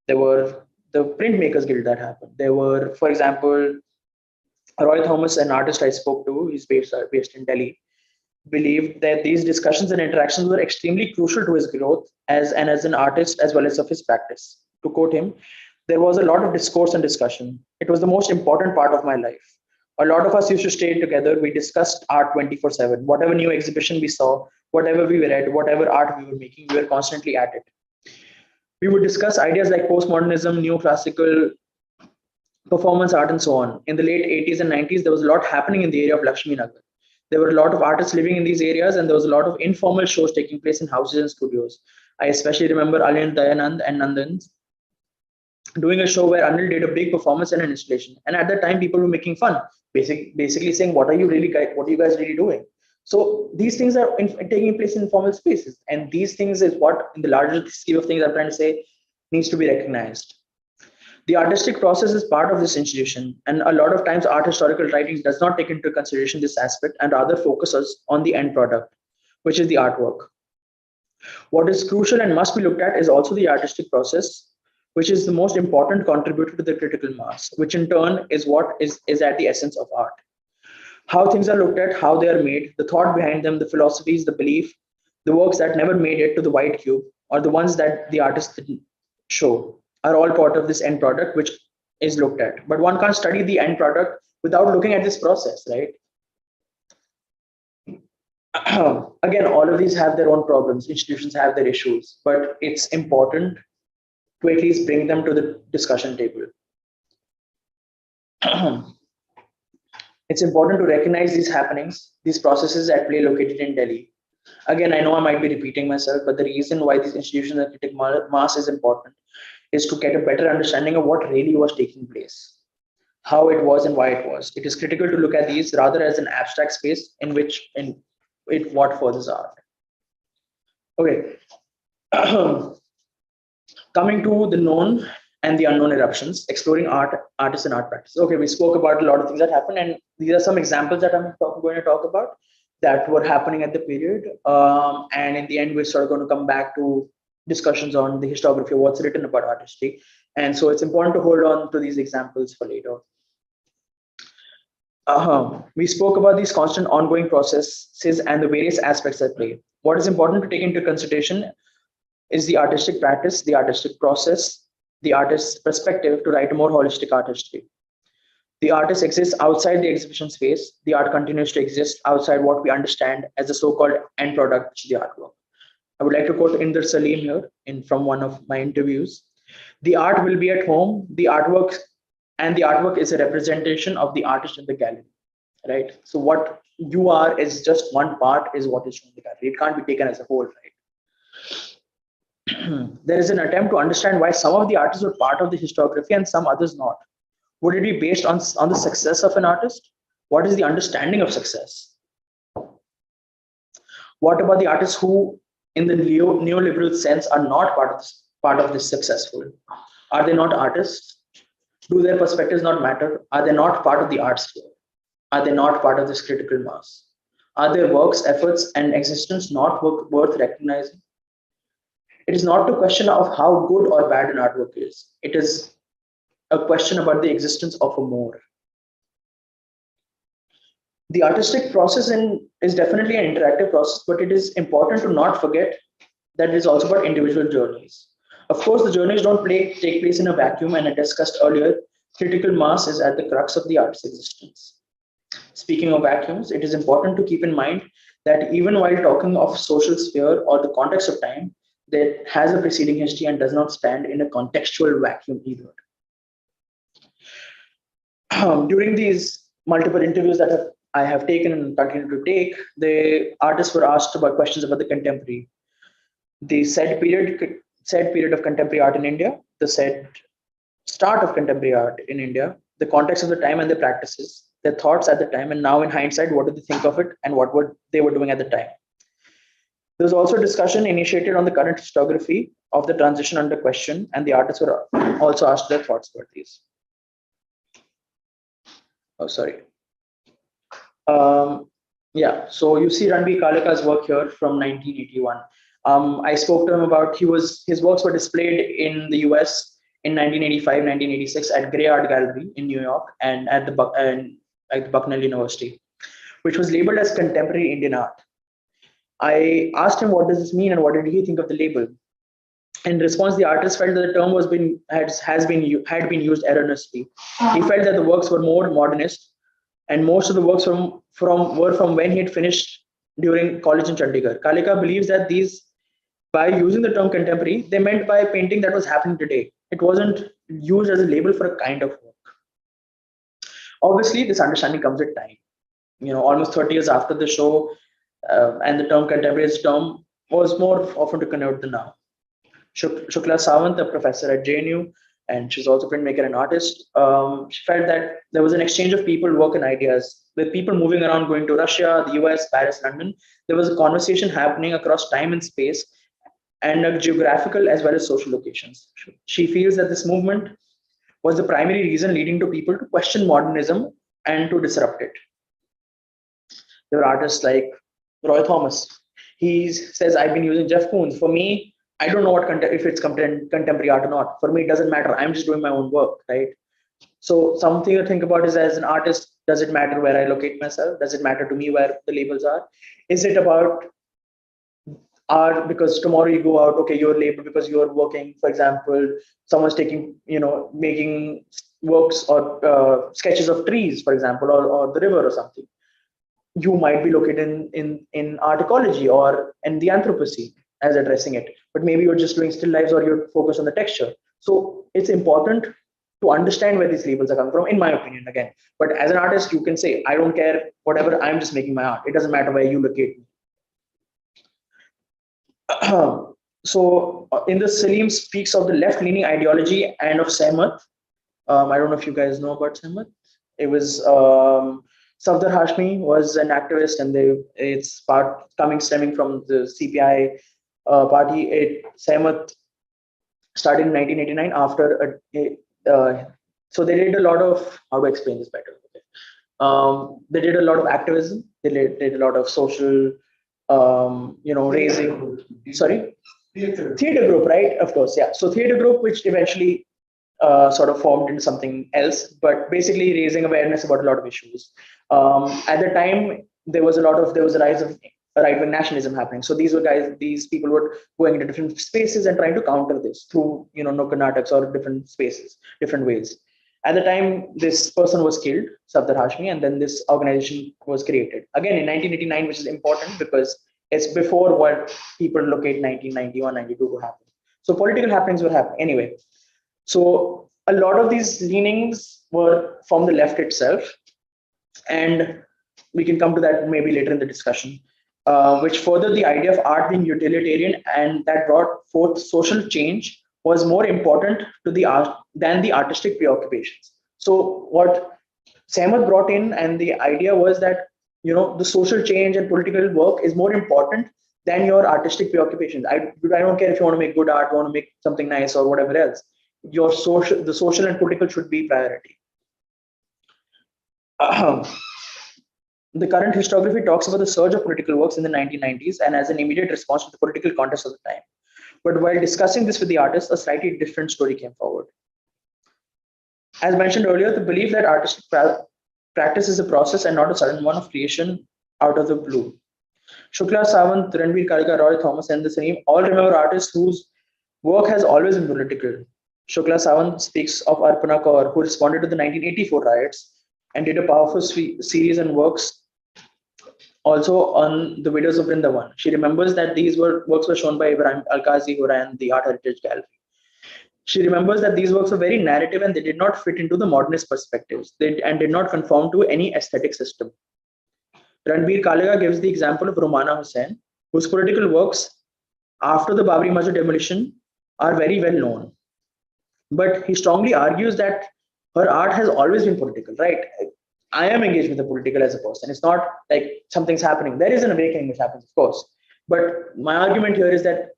There were the printmakers guild that happened. There were, for example, Roy Thomas, an artist I spoke to, he's based in Delhi, believed that these discussions and interactions were extremely crucial to his growth as an artist as well as of his practice. To quote him, there was a lot of discourse and discussion. It was the most important part of my life. A lot of us used to stay together. We discussed art 24/7. Whatever new exhibition we saw, whatever we read, whatever art we were making, we were constantly at it. We would discuss ideas like postmodernism, neoclassical, performance art, and so on. In the late 80s and 90s, there was a lot happening in the area of Lakshmi Nagar. There were a lot of artists living in these areas, and there was a lot of informal shows taking place in houses and studios. I especially remember Anil Dayanand and Nandan doing a show where Anil did a big performance and an installation. And at that time, people were making fun, basically saying, "What are you guys really doing?" So these things are taking place in informal spaces, and these things is what, in the larger scheme of things, I'm trying to say, needs to be recognized. The artistic process is part of this institution, and a lot of times art historical writing does not take into consideration this aspect and rather focuses on the end product, which is the artwork. What is crucial and must be looked at is also the artistic process, which is the most important contributor to the critical mass, which in turn is what is at the essence of art. How things are looked at, how they are made, the thought behind them, the philosophies, the belief, the works that never made it to the white cube, or the ones that the artist didn't show, are all part of this end product, which is looked at. But one can't study the end product without looking at this process, right? Again, all of these have their own problems. Institutions have their issues, but it's important to at least bring them to the discussion table. It's important to recognize these happenings, these processes at play located in Delhi. Again, I know I might be repeating myself, but the reason why these institutions and critical mass is important is to get a better understanding of what really was taking place, how it was and why it was. It is critical to look at these rather as an abstract space in which what furthers art. Okay. Coming to the known and the unknown eruptions, exploring artisan art practice. Okay, we spoke about a lot of things that happened, and these are some examples that I'm going to talk about that were happening at the period. And in the end, we're sort of going to come back to discussions on the historiography of what's written about art history. And so it's important to hold on to these examples for later. We spoke about these constant ongoing processes and the various aspects at play. What is important to take into consideration is the artistic practice, the artistic process, the artist's perspective to write a more holistic art history. The artist exists outside the exhibition space. The art continues to exist outside what we understand as the so-called end product, which is the artwork. I would like to quote Inder Salim here from one of my interviews. The art will be at home. The artwork is a representation of the artist in the gallery, right? So what you are is just one part is what is shown in the gallery. It can't be taken as a whole, right? There is an attempt to understand why some of the artists were part of the historiography and some others not. Would it be based on the success of an artist? What is the understanding of success? What about the artists who, in the neoliberal sense, are not part of this successful? Are they not artists? Do their perspectives not matter? Are they not part of the art sphere? Are they not part of this critical mass? Are their works, efforts, and existence not worth recognizing? It is not a question of how good or bad an artwork is. It is a question about the existence of a more. The artistic process is definitely an interactive process, but it is important to not forget that it is also about individual journeys. Of course, the journeys don't take place in a vacuum, and I discussed earlier, critical mass is at the crux of the art's existence. Speaking of vacuums, it is important to keep in mind that even while talking of social sphere or the context of time, that has a preceding history and does not stand in a contextual vacuum either. During these multiple interviews that I have taken and continue to take, the artists were asked about questions about the contemporary, the said period of contemporary art in India, the said start of contemporary art in India, the context of the time and the practices, their thoughts at the time, and now in hindsight, what do they think of it and what they were doing at the time. There was also a discussion initiated on the current historiography of the transition under question, and the artists were also asked their thoughts about these. Oh, sorry. Yeah, so you see Ranbir Kaleka's work here from 1981. I spoke to him about his works were displayed in the US in 1985, 1986 at Grey Art Gallery in New York and at the Bucknell University, which was labeled as contemporary Indian art. I asked him what does this mean and what did he think of the label. In response, the artist felt that the term had been used erroneously. He felt that the works were more modernist, and most of the works were from when he had finished during college in Chandigarh. Kaleka believes that these, by using the term contemporary, they meant by painting that was happening today. It wasn't used as a label for a kind of work. Obviously, this understanding comes with time. Almost 30 years after the show, and the term contemporary as a term was more often to connote the now. Shukla Sawant, a professor at JNU, and she's also a printmaker and artist. She felt that there was an exchange of people, work, and ideas. With people moving around, going to Russia, the US, Paris, London, there was a conversation happening across time and space, and geographical as well as social locations. She feels that this movement was the primary reason leading to people to question modernism and to disrupt it. There were artists like Roy Thomas. He says, I've been using Jeff Koons. For me, I don't know if it's contemporary art or not. For me, it doesn't matter. I'm just doing my own work, right? So something to think about is, as an artist, does it matter where I locate myself? Does it matter to me where the labels are? Is it about art because tomorrow you go out, okay, you're labeled because you're working, for example, someone's taking, making works or sketches of trees, for example, or the river or something. You might be located in art ecology or in the Anthropocene as addressing it, but maybe you're just doing still lives or you're focused on the texture. So it's important to understand where these labels are coming from, in my opinion, again. But as an artist, you can say, I don't care, whatever, I'm just making my art. It doesn't matter where you locate me. So in this, Salim speaks of the left-leaning ideology and of Sehmat. I don't know if you guys know about Sehmat. It was Safdar Hashmi was an activist, and it's stemming from the CPI party. Sehmat started in 1989 after so they did a lot of, how to explain this better? They did a lot of activism. They did a lot of social, raising. Sorry, theater group, right? Of course, yeah. So theater group, which eventually sort of formed into something else, but basically raising awareness about a lot of issues. At the time, there was a rise of right-wing nationalism happening. So these people were going into different spaces and trying to counter this through, Nukkad Nataks or different spaces, different ways. At the time, this person was killed, Safdar Hashmi, and then this organization was created. Again, in 1989, which is important because it's before what people locate 1991, 92 to happen. So political happenings were happening anyway. So a lot of these leanings were from the left itself, and we can come to that maybe later in the discussion, which furthered the idea of art being utilitarian, and that brought forth social change was more important to the art than the artistic preoccupations. So what Sehmat brought in, and the idea was that the social change and political work is more important than your artistic preoccupations. I don't care if you want to make good art, want to make something nice or whatever else. The social and political should be priority. The current historiography talks about the surge of political works in the 1990s and as an immediate response to the political context of the time. But while discussing this with the artists, a slightly different story came forward. As mentioned earlier, the belief that artistic practice is a process and not a sudden one of creation out of the blue. Shukla Sawant, Ranbir Kaleka, Roy Thomas, and the same all remember artists whose work has always been political. Shukla Sawant speaks of Arpana Kaur, who responded to the 1984 riots and did a powerful series and works also on the widows of Vrindavan. She remembers that these works were shown by Ibrahim Alkazi, who ran the Art Heritage Gallery. She remembers that these works were very narrative and they did not fit into the modernist perspectives and did not conform to any aesthetic system. Ranbir Kaleka gives the example of Rumana Hussain, whose political works after the Babri Masjid demolition are very well known. But he strongly argues that her art has always been political, right? I am engaged with the political as a person. It's not like something's happening. There is an awakening which happens, of course. But my argument here is that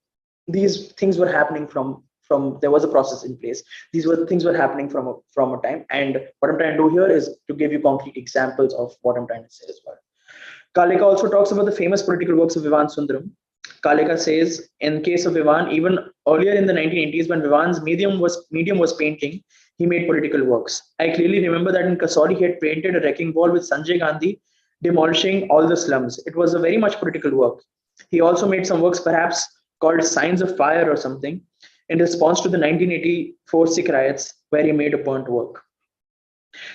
these things were happening from there was a process in place. These things were happening from a time. And what I'm trying to do here is to give you concrete examples of what I'm trying to say as well. Kalika also talks about the famous political works of Vivan Sundaram. Kalika says, in case of Vivan, even earlier in the 1980s, when Vivan's medium was painting, he made political works. I clearly remember that in Kasori, he had painted a wrecking ball with Sanjay Gandhi demolishing all the slums. It was a very much political work. He also made some works, perhaps called Signs of Fire or something, in response to the 1984 Sikh riots, where he made a burnt work.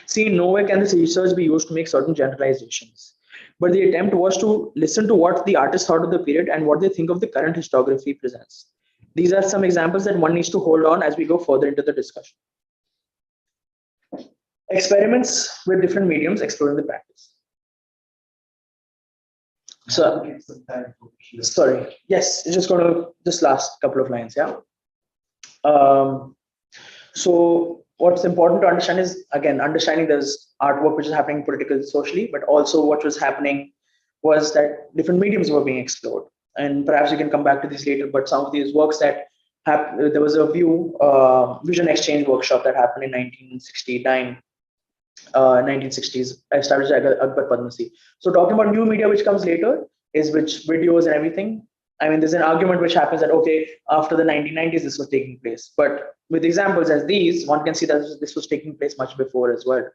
See, nowhere can this research be used to make certain generalizations. But the attempt was to listen to what the artists thought of the period and what they think of the current historiography presents. These are some examples that one needs to hold on as we go further into the discussion. Experiments with different mediums exploring the practice. So, sorry, yes, just going to this last couple of lines, yeah. So what's important to understand is, again, understanding there's artwork which is happening politically, socially, but also what was happening was that different mediums were being explored. And perhaps we can come back to this later, but some of these works that there was a vision exchange workshop that happened in 1969, 1960s, established by Akbar Padmasi. So talking about new media which comes later is which videos and everything. I mean, there's an argument which happens that, okay, after the 1990s, this was taking place. But with examples as these, one can see that this was taking place much before as well.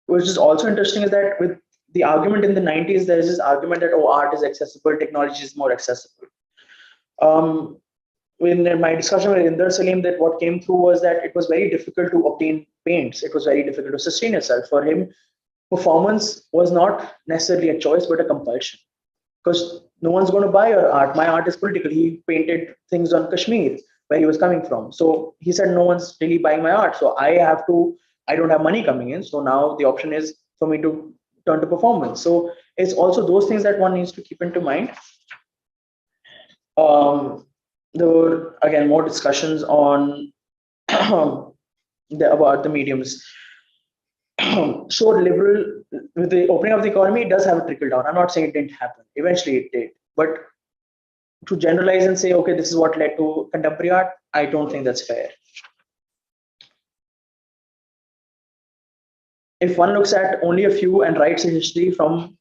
Which is also interesting is that with the argument in the 90s, there is this argument that, oh, art is accessible, technology is more accessible. In my discussion with Inder Salim, that what came through was that it was very difficult to obtain paints. It was very difficult to sustain yourself. For him, performance was not necessarily a choice, but a compulsion. Because no one's going to buy your art. My art is political. He painted things on Kashmir, where he was coming from. So he said, no one's really buying my art. So I don't have money coming in. So now the option is for me to turn to performance. So it's also those things that one needs to keep into mind. There were, again, more discussions on about the mediums. So liberal, with the opening of the economy, it does have a trickle down. I'm not saying it didn't happen. Eventually it did. But to generalize and say, okay, this is what led to contemporary art, I don't think that's fair. If one looks at only a few and writes a history from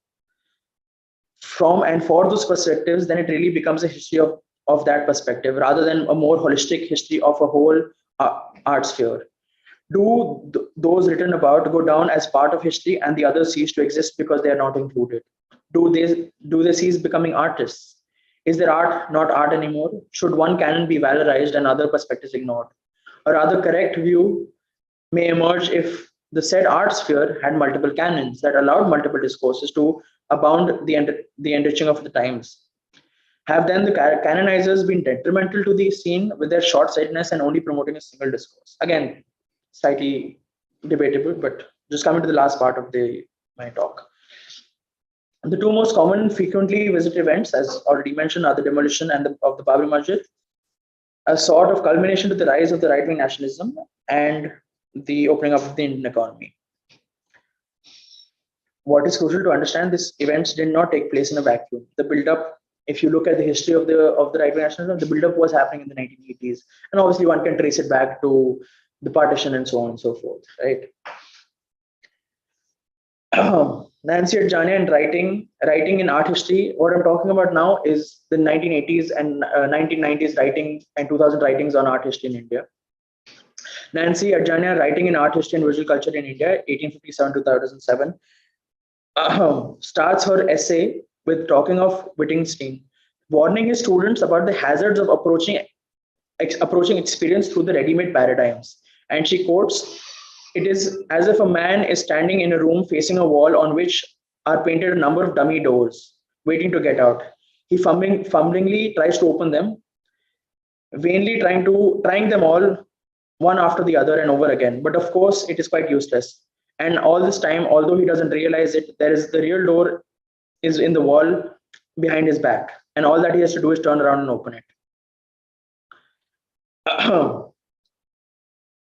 and for those perspectives, then it really becomes a history of that perspective rather than a more holistic history of a whole art sphere. Do those written about go down as part of history and the others cease to exist because they are not included? Do they cease becoming artists? Is their art not art anymore? Should one canon be valorized and other perspectives ignored? A rather correct view may emerge if the said art sphere had multiple canons that allowed multiple discourses to abound the enriching of the times. Have then the canonizers been detrimental to the scene with their short-sightedness and only promoting a single discourse? Again, slightly debatable, but just coming to the last part of my talk. The two most common frequently visited events, as already mentioned, are the demolition of the Babri Masjid, a sort of culmination to the rise of the right-wing nationalism, and the opening up of the Indian economy. What is crucial to understand, these events did not take place in a vacuum. The build-up, if you look at the history of the right-wing nationalism, the build-up was happening in the 1980s, and obviously one can trace it back to the partition and so on and so forth, right? Nancy Adjania and writing in art history. What I'm talking about now is the 1980s and 1990s writing and 2000 writings on art history in India. Nancy Adjania, writing in art history and visual culture in India, 1857 to 2007, starts her essay with talking of Wittgenstein, warning his students about the hazards of approaching experience through the ready-made paradigms. And she quotes, "It is as if a man is standing in a room facing a wall on which are painted a number of dummy doors, waiting to get out. He fumblingly tries to open them, vainly trying them all one after the other and over again. But of course, it is quite useless. And all this time, although he doesn't realize it, the real door is in the wall behind his back. And all that he has to do is turn around and open it."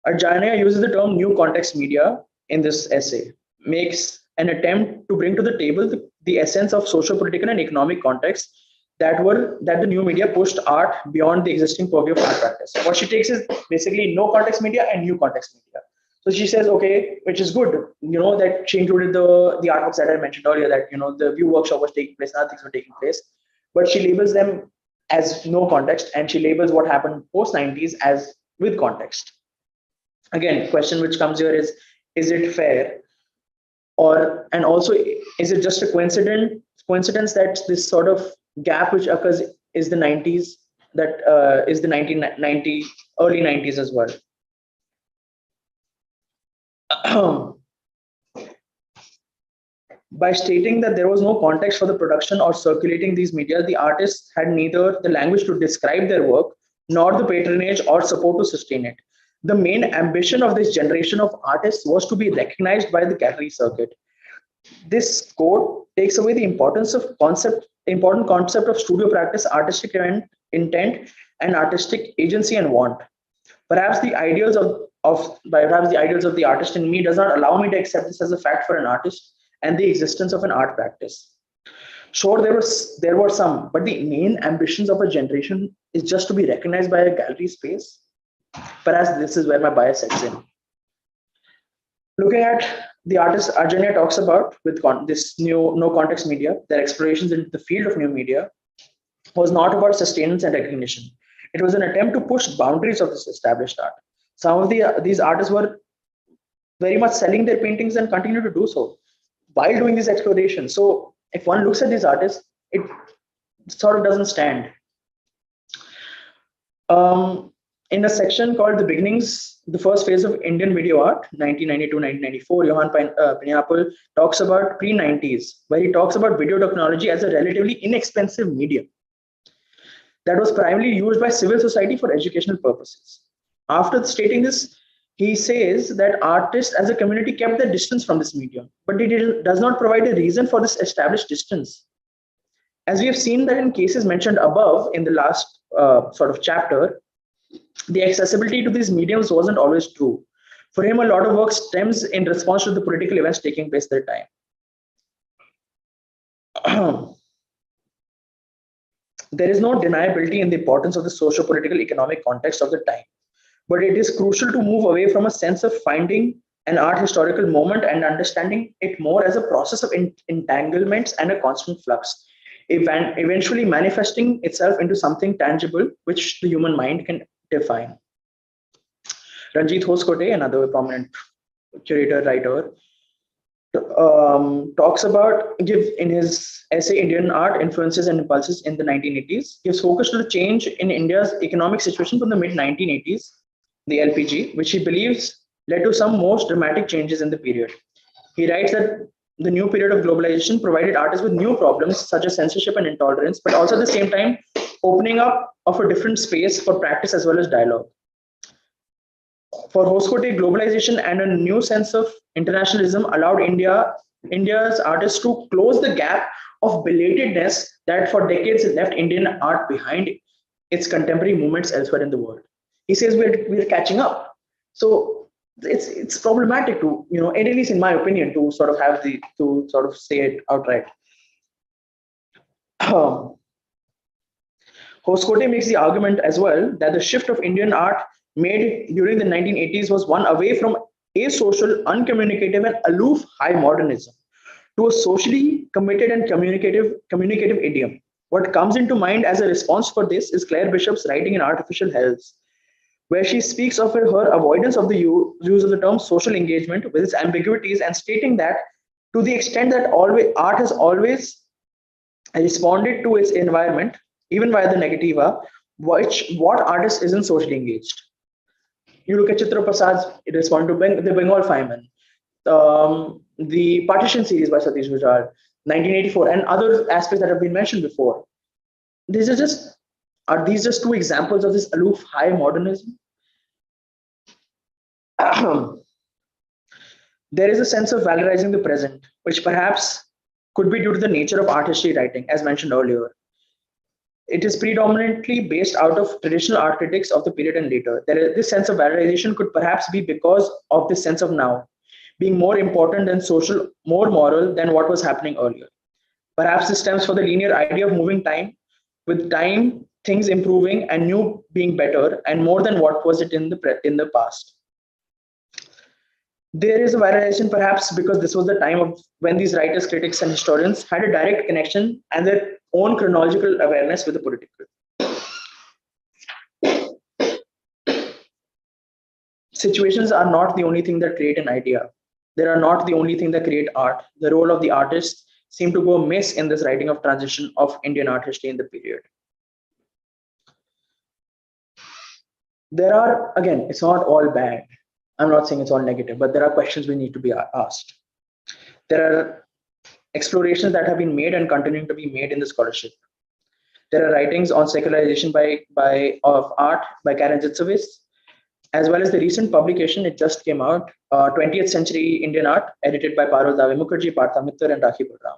Adjania uses the term new context media in this essay, makes an attempt to bring to the table the essence of social, political, and economic context that the new media pushed art beyond the existing purview of art practice. What she takes is basically no context media and new context media. So she says, okay, which is good, that she included the artworks that I mentioned earlier, that the view workshop was taking place, other things were taking place, but she labels them as no context, and she labels what happened post 90s as with context. Again, question which comes here is it fair, and also is it just a coincidence that this sort of gap which occurs is the 90s, that is the 1990 early 90s as well. By stating that there was no context for the production or circulating these media, the artists had neither the language to describe their work nor the patronage or support to sustain it. The main ambition of this generation of artists was to be recognized by the gallery circuit. This quote takes away the important concept of studio practice, artistic intent, and artistic agency and want. Perhaps the ideals of the artist in me does not allow me to accept this as a fact for an artist and the existence of an art practice. Sure, there were some, but the main ambitions of a generation is just to be recognized by a gallery space. Perhaps this is where my bias sets in. Looking at the artist Arjanya talks about with this new no context media, their explorations into the field of new media was not about sustenance and recognition. It was an attempt to push boundaries of this established art. Some of these artists were very much selling their paintings and continue to do so while doing this exploration. So if one looks at these artists, it sort of doesn't stand. In a section called The Beginnings, the first phase of Indian video art, 1992-1994, Johan Pineapple talks about pre-90s, where he talks about video technology as a relatively inexpensive medium that was primarily used by civil society for educational purposes. After stating this, he says that artists as a community kept their distance from this medium, but it does not provide a reason for this established distance. As we have seen that in cases mentioned above in the last sort of chapter, the accessibility to these mediums wasn't always true. For him, a lot of work stems in response to the political events taking place at the time. There is no deniability in the importance of the socio-political economic context of the time, but it is crucial to move away from a sense of finding an art historical moment and understanding it more as a process of entanglements and a constant flux, eventually manifesting itself into something tangible which the human mind can define. Ranjit Hoskote, another prominent curator writer, talks about, in his essay Indian Art Influences and Impulses in the 1980s, gives focus to the change in India's economic situation from the mid 1980s, the LPG, which he believes led to some most dramatic changes in the period. He writes that the new period of globalization provided artists with new problems such as censorship and intolerance, but also at the same time opening up of a different space for practice as well as dialogue. For Hoskote, globalization and a new sense of internationalism allowed India's artists to close the gap of belatedness that for decades left Indian art behind its contemporary movements elsewhere in the world. He says we're catching up. So it's problematic to, at least in my opinion, to sort of say it outright. Hoskote makes the argument as well that the shift of Indian art made during the 1980s was one away from asocial, uncommunicative, and aloof high modernism to a socially committed and communicative idiom. What comes into mind as a response for this is Claire Bishop's writing in Artificial Hells, where she speaks of her avoidance of the use of the term social engagement with its ambiguities and stating that to the extent that art has always responded to its environment, even via the negativa, what artist isn't socially engaged? You look at Chitra Prasad's respond to the Bengal Fireman, the Partition series by Satish Gujral, 1984, and other aspects that have been mentioned before. Are these just two examples of this aloof high modernism? There is a sense of valorizing the present, which perhaps could be due to the nature of art history writing, as mentioned earlier. It is predominantly based out of traditional art critics of the period and later. This sense of valorization could perhaps be because of this sense of now being more important than social, more moral than what was happening earlier. Perhaps this stems from the linear idea of moving time, with time, things improving and new being better and more than what was it in the past. There is a variation perhaps because this was the time of when these writers, critics, and historians had a direct connection and their own chronological awareness with the political. Situations are not the only thing that create an idea. They are not the only thing that create art. The role of the artist seemed to go miss in this writing of transition of Indian art history in the period. There are, again, it's not all bad. I'm not saying it's all negative, but there are questions we need to be asked. There are explorations that have been made and continuing to be made in the scholarship. There are writings on secularization of art by Karen Zitsovitz, as well as the recent publication, it just came out, 20th Century Indian Art, edited by Parul Dave Mukherjee, Partha Mittal, and Rakhi Balram.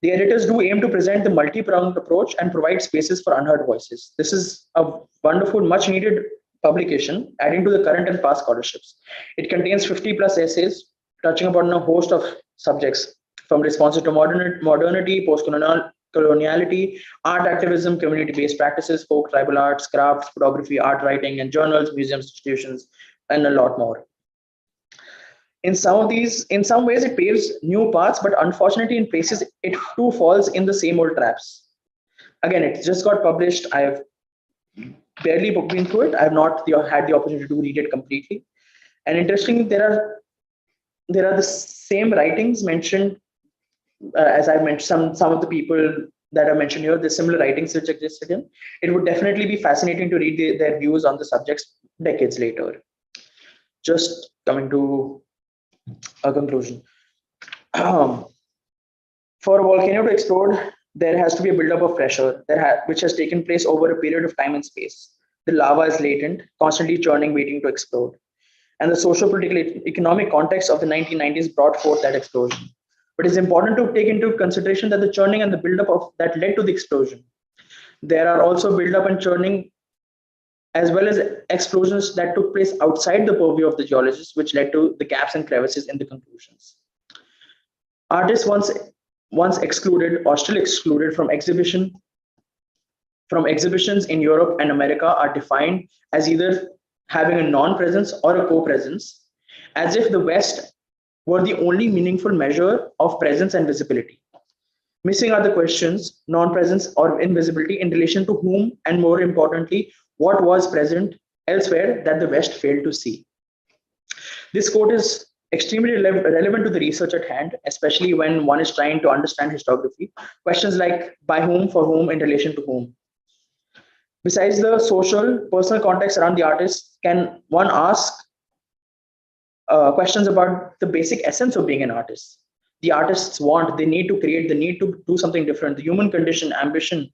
The editors do aim to present the multi-pronged approach and provide spaces for unheard voices. This is a wonderful, much needed publication, adding to the current and past scholarships. It contains 50 plus essays touching upon a host of subjects, from responses to modernity, post-coloniality, art activism, community-based practices, folk tribal arts, crafts, photography, art writing, and journals, museums, institutions, and a lot more. In some ways, it paves new paths, but unfortunately, in places, it too falls in the same old traps. Again, it just got published. I've barely been through it. I have not had the opportunity to read it completely. And interestingly, there are the same writings mentioned, as I mentioned, some of the people that are mentioned here, the similar writings which exist again. It would definitely be fascinating to read their views on the subjects decades later. Just coming to a conclusion. For a volcano to explode, there has to be a buildup of pressure which has taken place over a period of time and space. The lava is latent, constantly churning, waiting to explode. And the social, political, economic context of the 1990s brought forth that explosion. But it's important to take into consideration that the churning and the buildup of that led to the explosion. There are also buildup and churning as well as explosions that took place outside the purview of the geologists, which led to the gaps and crevices in the conclusions. Artists once excluded or still excluded from exhibitions in Europe and America are defined as either having a non-presence or a co-presence, as if the West were the only meaningful measure of presence and visibility. Missing are the questions, non-presence or invisibility, in relation to whom, and more importantly, what was present elsewhere that the West failed to see. This quote is extremely relevant to the research at hand, especially when one is trying to understand historiography. Questions like by whom, for whom, in relation to whom. Besides the social, personal context around the artist, can one ask questions about the basic essence of being an artist? The artists want, they need to create, the need to do something different, the human condition, ambition,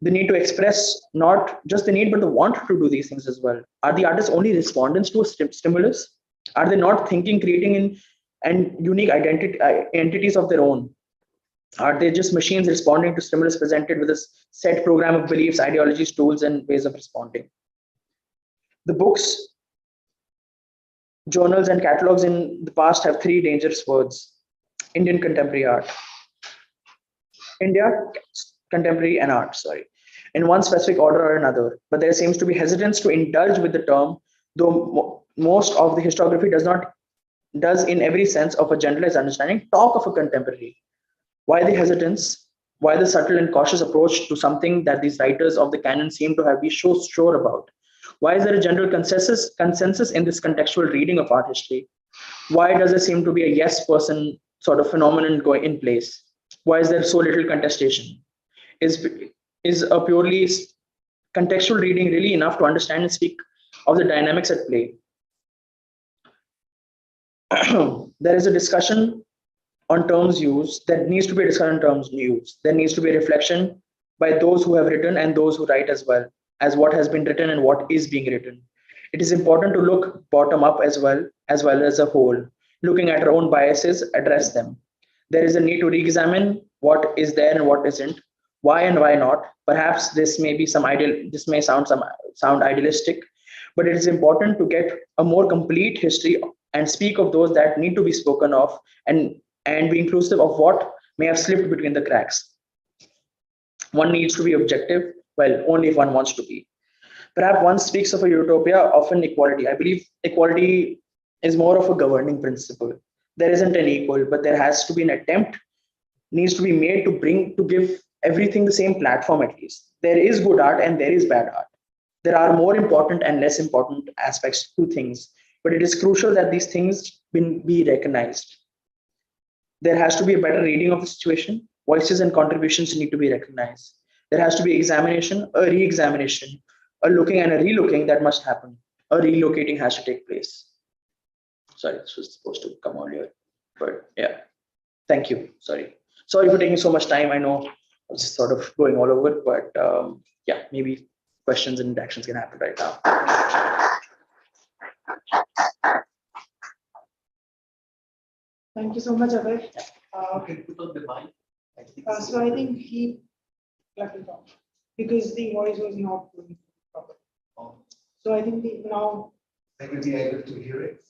the need to express not just the need, but the want to do these things as well. Are the artists only respondents to a stimulus? Are they not thinking, creating and unique entities of their own? Are they just machines responding to stimulus presented with a set program of beliefs, ideologies, tools, and ways of responding? The books, journals, and catalogs in the past have three dangerous words: Indian contemporary art, India, contemporary and art, sorry, in one specific order or another. But there seems to be hesitance to indulge with the term, though most of the historiography does in every sense of a generalized understanding talk of a contemporary. Why the hesitance? Why the subtle and cautious approach to something that these writers of the canon seem to have been so sure about? Why is there a general consensus in this contextual reading of art history? Why does there seem to be a yes person sort of phenomenon going in place? Why is there so little contestation? Is a purely contextual reading really enough to understand and speak of the dynamics at play? There is a discussion on terms used that needs to be discussed on terms used. There needs to be a reflection by those who have written and those who write as well as what has been written and what is being written. It is important to look bottom up as well as a whole, looking at our own biases, address them. There is a need to re-examine what is there and what isn't, why and why not. Perhaps this may sound idealistic, but it is important to get a more complete history and speak of those that need to be spoken of, and be inclusive of what may have slipped between the cracks. One needs to be objective, well, only if one wants to be. Perhaps one speaks of a utopia, often equality. I believe equality is more of a governing principle. There isn't an equal, but there has to be an attempt needs to be made to give everything the same platform at least. There is good art and there is bad art. There are more important and less important aspects to things, but it is crucial that these things be recognized. There has to be a better reading of the situation. Voices and contributions need to be recognized. There has to be examination, a re-examination, a looking and a relooking that must happen. A relocating has to take place. Sorry, this was supposed to come earlier, but yeah. Thank you. Sorry for taking so much time. I know I was just sort of going all over, but yeah, maybe questions and actions can happen right now. Thank you so much, Abhay. Okay, put on the mic. So I think he left it off because the voice was not going properly. So I think now They will be able to hear it.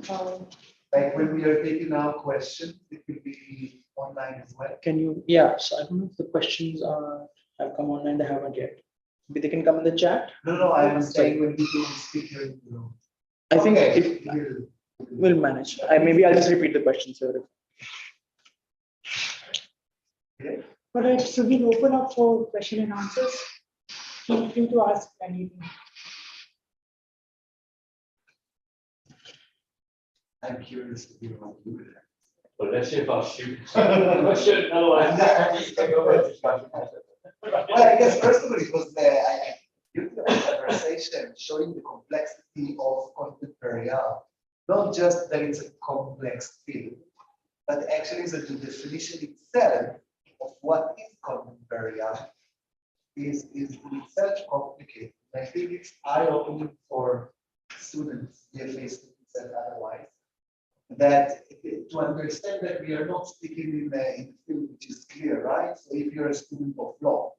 um, Like when we are taking our questions, it will be online as well. Can you? Yeah. So I don't know if the questions have come online. They haven't yet. Maybe they can come in the chat. No, I was saying when people speak here in the room. I think Okay, if we'll manage. Maybe I'll just repeat the questions here. all right, so we'll open up for question and answers. Feel free to ask anything. I'm curious to hear what you would have. Well, let's see if I'll shoot. I should know. Well, I guess first of all, it was I beautiful conversation showing the complexity of contemporary art. Not just that it's a complex field, but actually that the definition itself of what is contemporary art is in itself complicated. I think it's eye-opening for students, BFA students and otherwise, that to understand that we are not speaking in the field which is clear, right? So if you're a student of law,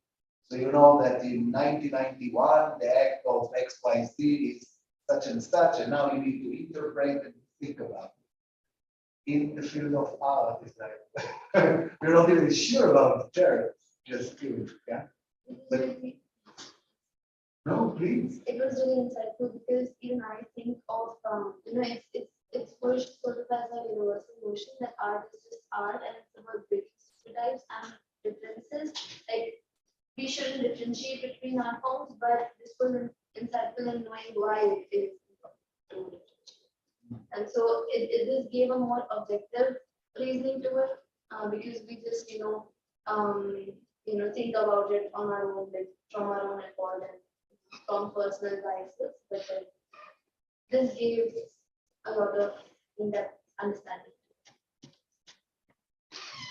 so you know that in 1991, the act of XYZ is such and such, and now you need to interpret and think about it. In the field of art, it's like, you're not even sure about the term, just do it, yeah? But, no, please. It was really insightful because even I think of it's pushed sort of as a universal notion that art is just art and it's about breaking stereotypes and differences. Like we shouldn't differentiate between art forms, but this was insightful in knowing why it is important. And so it just gave a more objective reasoning to it because we just think about it on our own, like from our own accord and from personal biases, but this gave a lot of in-depth understanding.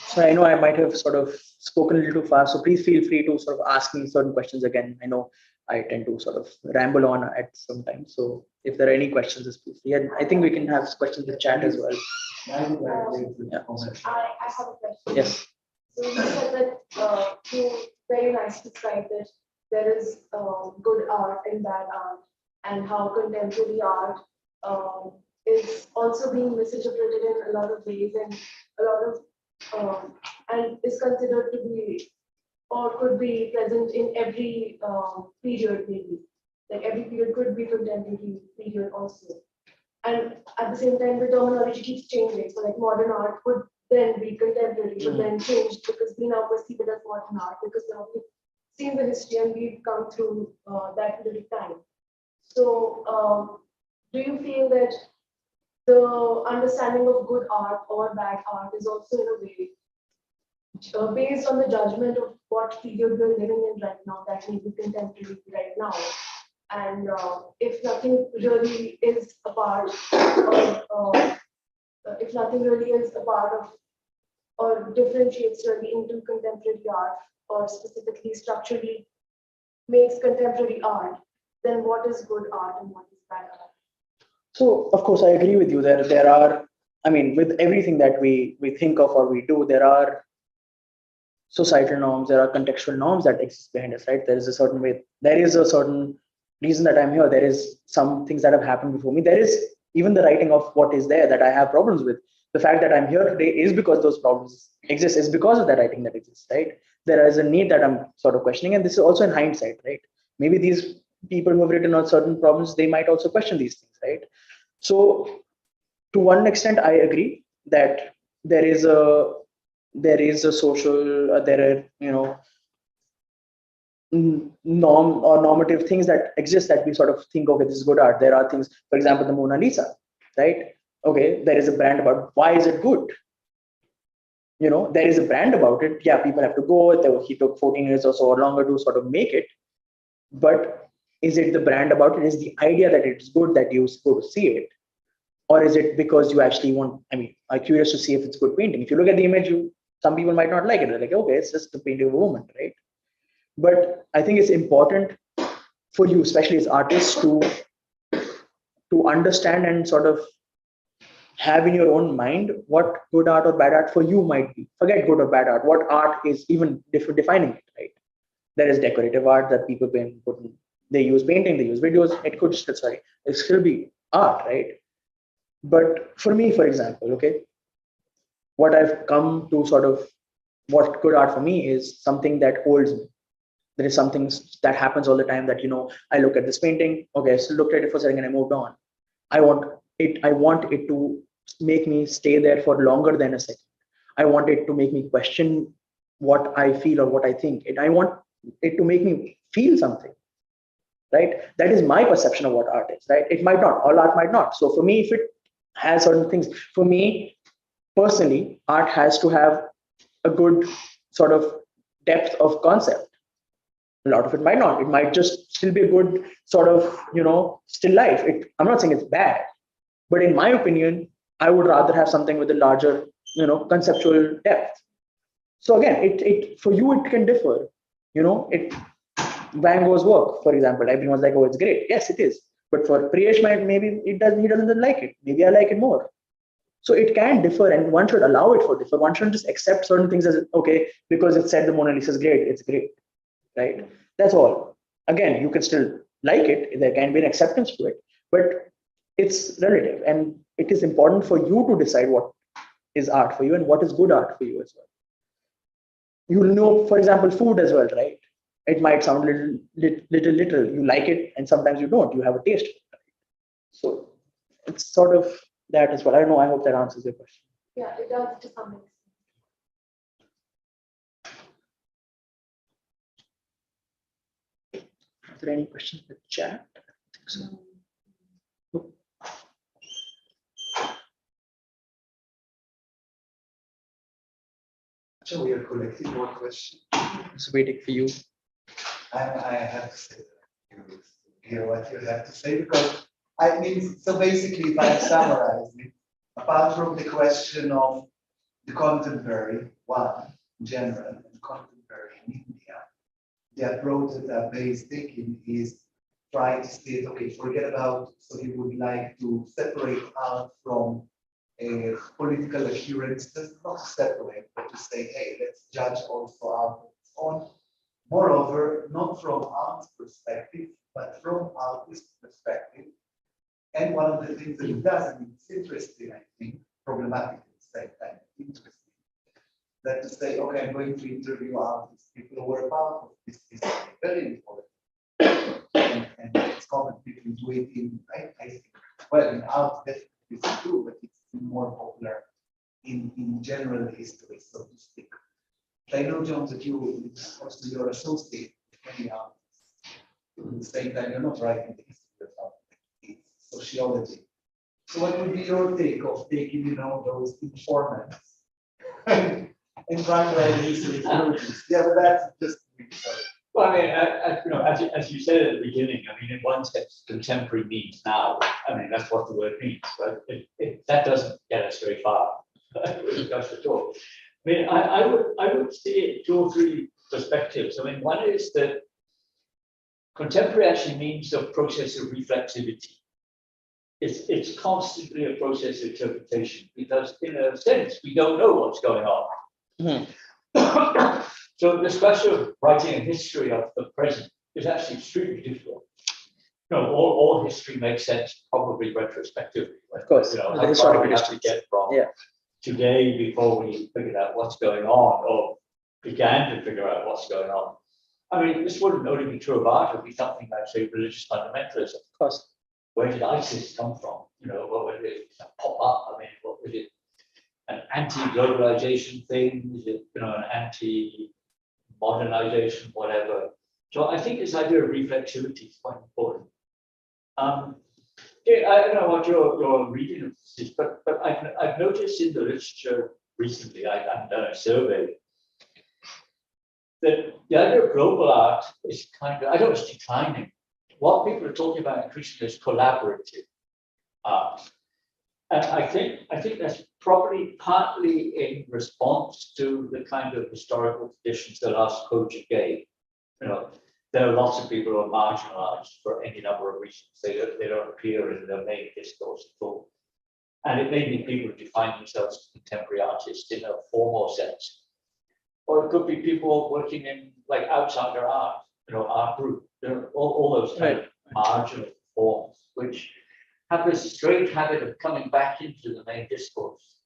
So I know I might have sort of spoken a little too fast, so please feel free to sort of ask me certain questions again. I know I tend to sort of ramble on at some time. So if there are any questions, just please. Yeah, I think we can have questions in the chat as well. I would like to Yeah. I have a question. Yes. So you said that you very nicely described that there is good art and bad art, and how contemporary art is also being misinterpreted in a lot of ways, and a lot of and is considered to be or could be present in every period, maybe. Like every period could be contemporary period also. And at the same time, the terminology keeps changing. So like modern art would then be contemporary, but then change because we now perceive it as modern art because now we've seen the history and we've come through that period of time. So do you feel that the understanding of good art or bad art is also in a way based on the judgment of what period we're living in right now, that may be contemporary right now? And if nothing really is a part of, if nothing really is a part of or differentiates really into contemporary art or specifically structurally makes contemporary art, then what is good art and what is bad art? So of course I agree with you. There are, I mean, with everything that we think of or we do, there are societal norms, there are contextual norms that exist behind us, right? There is a certain way, there is a certain reason that I'm here. There is some things that have happened before me. There is even the writing of what is there that I have problems with. The fact that I'm here today is because those problems exist, is because of that writing that exists, right? There is a need that I'm sort of questioning, and this is also in hindsight, right? Maybe these people who have written on certain problems, they might also question these things, right? So to one extent, I agree that there is a social, there are, norm or normative things that exist that we sort of think, okay, this is good art. There are things, for example, the Mona Lisa, right? Okay, there is a brand about why is it good? There is a brand about it. Yeah, people have to go. He took 14 years or so or longer to sort of make it. But is it the brand about it? Is the idea that it's good that you go to see it? Or is it because you actually want, are curious to see if it's good painting? If you look at the image, some people might not like it. They're like, okay, it's just the painting of a woman, right? But I think it's important for you, especially as artists, to understand and sort of have in your own mind what good art or bad art for you might be. Forget good or bad art. What art is even defining it, right? There is decorative art that people they use painting, they use videos. It still be art, right? But for me, for example, okay, what I've come to sort of what good art for me is something that holds me. There is something that happens all the time that I look at this painting, okay, so looked at it for a second and I moved on. I want it to make me stay there for longer than a second. I want it to make me question what I feel or what I think. I want it to make me feel something, right? That is my perception of what art is, right? It might not, all art might not. So for me, if it has certain things, for me personally, art has to have a good sort of depth of concept. A lot of it might not. It might just still be a good sort of, still life. I'm not saying it's bad, but in my opinion, I would rather have something with a larger, conceptual depth. So again, it for you it can differ. It Van Gogh's work, for example, everyone's like, oh, it's great. Yes, it is. But for Priyesh, maybe he doesn't like it. Maybe I like it more. So it can differ, and one should allow it for differ. One shouldn't just accept certain things as okay because it said the Mona Lisa is great. It's great, right? That's all. Again, you can still like it. There can be an acceptance to it, but it's relative, and it is important for you to decide what is art for you and what is good art for you as well. You'll know, for example, food as well, right? It might sound little. You like it, and sometimes you don't. You have a taste. So it's sort of that as well. I don't know. I hope that answers your question. Yeah, it does to some extent. Are there any questions in the chat? I don't think so. Nope. So we are collecting more questions. Just waiting for you. I have to say that you hear what you have to say because I mean, so basically, if I summarize it, apart from the question of the contemporary one in general and contemporary in India, the approach that Abe is taking is trying to state, okay, forget about, so he would like to separate art from political adherences, not to separate, but to say, hey, let's judge also art on its own. Moreover, not from art's perspective, but from artist's perspective. And one of the things that it does, and it's interesting, I think, problematic at the same time, interesting, that to say, okay, I'm going to interview artists, people who are part of this is very important. And it's common, people do it in, I think, well, in art, definitely it's true, but it's more popular in general history, so to speak. I know, John, that you, also you're associated with many artists. At the same time, you're not writing the history of art, it's sociology. So what would be your take of taking, those informants and trying to write the history of movies? Yeah, but that's just sorry. Well, I mean, as you said at the beginning, I mean, in one sense, contemporary means now. I mean, that's what the word means, but that doesn't get us very far. Just at all. I mean, I would see it two or three perspectives. I mean, one is that contemporary actually means a process of reflexivity. It's constantly a process of interpretation because, in a sense, we don't know what's going on. Mm-hmm. So this question of writing a history of the present is actually extremely difficult. All history makes sense probably retrospectively. Of course, how far we have to get from today before we figured out what's going on or began to figure out what's going on. I mean, this wouldn't only be true of art, it would be something like, say, religious fundamentalism. Of course. where did ISIS come from? What was it pop up? I mean, what was it? An anti-globalization thing? Is it, an anti-modernization, whatever? So I think this idea of reflexivity is quite important. Yeah, I don't know what your reading of this is, but I've noticed in the literature recently, I've done a survey, that the idea of global art is kind of, I don't know, it's declining. What people are talking about increasingly is collaborative art. And I think that's probably partly in response to the kind of historical traditions the last quote you gave. There are lots of people who are marginalized for any number of reasons. They don't appear in the main discourse at all. And it may be people who define themselves as contemporary artists in a formal sense. Or it could be people working in like outsider art, art group, all those kind of marginal forms, which have this strange habit of coming back into the main discourse,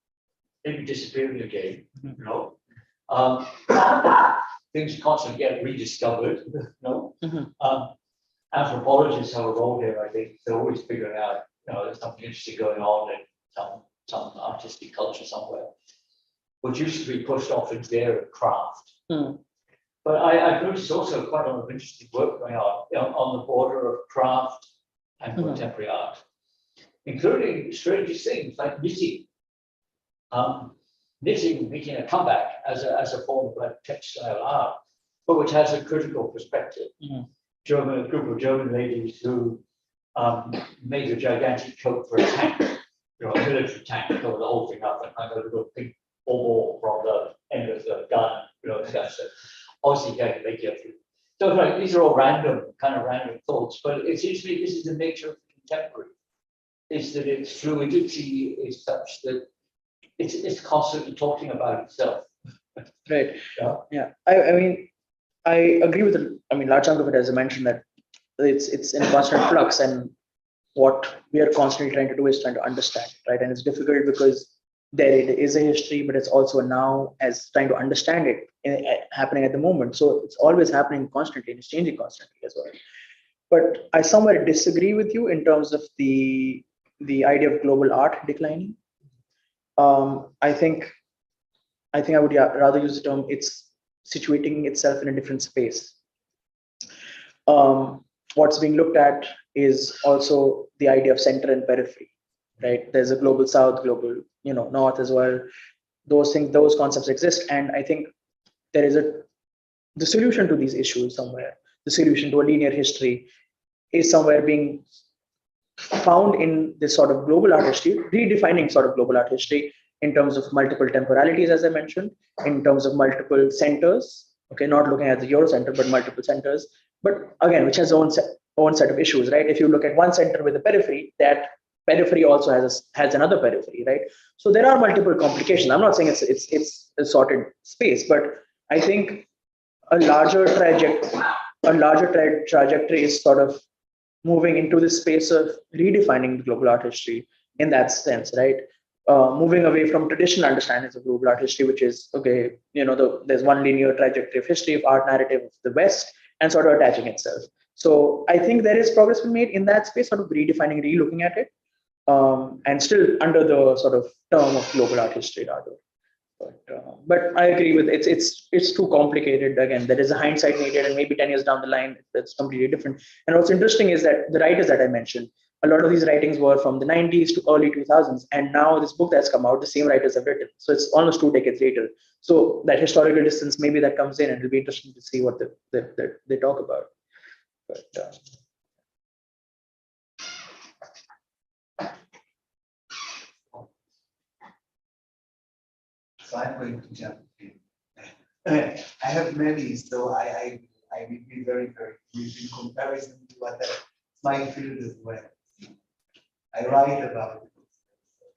maybe disappearing again, things constantly get rediscovered, anthropologists have a role here, I think. They're always figuring out, there's something interesting going on in some artistic culture somewhere, which used to be pushed off into the area of craft. But I've noticed also quite a lot of interesting work going on the border of craft and contemporary art, including strange things like knitting. Knitting making a comeback as a form of like textile art, but which has a critical perspective. A group of German ladies who made a gigantic coat for a tank, a military tank, cover the whole thing up and kind of a little pink ball from the end of the gun, that's obviously you can't make it. So like, these are all random thoughts, but it seems to me this is the nature of contemporary, is that its fluidity is such that it's constantly talking about itself. Right. Yeah. I mean, I agree with large chunk of it, as I mentioned, that it's in constant flux, and what we are constantly trying to do is trying to understand, right? And it's difficult because there is a history, but it's also now as trying to understand it happening at the moment. So it's always happening constantly, and it's changing constantly as well. But I somewhat disagree with you in terms of the idea of global art declining. I think I would rather use the term it's situating itself in a different space. What's being looked at is also the idea of center and periphery, right? There's a global south, global, north as well. Those concepts exist, and I think there is the solution to these issues somewhere. The solution to a linear history is somewhere being found in this sort of global art history, redefining sort of global art history in terms of multiple temporalities, as I mentioned, in terms of multiple centers. Okay, not looking at the Eurocenter, but multiple centers. But again, which has own set of issues, right? If you look at one center with a periphery, that periphery also has another periphery, right? So there are multiple complications. I'm not saying it's a sorted space, but I think a larger trajectory is sort of moving into the space of redefining the global art history in that sense, right? Moving away from traditional understandings of global art history, which is, okay, there's one linear trajectory of history of art narrative of the West, and sort of attaching itself. So I think there is progress being made in that space, sort of redefining, relooking at it, and still under the sort of term of global art history rather. But I agree with it's too complicated. Again, there is a hindsight needed, and maybe 10 years down the line, that's completely different. And what's interesting is that the writers that I mentioned, a lot of these writings were from the 90s to early 2000s, and now this book that's come out, the same writers have written. So it's almost 2 decades later. So that historical distance, maybe that comes in, and it'll be interesting to see what they talk about. But So I'm going to jump in. I have many, so I will be very, very brief in comparison to what my field as well. I write about it.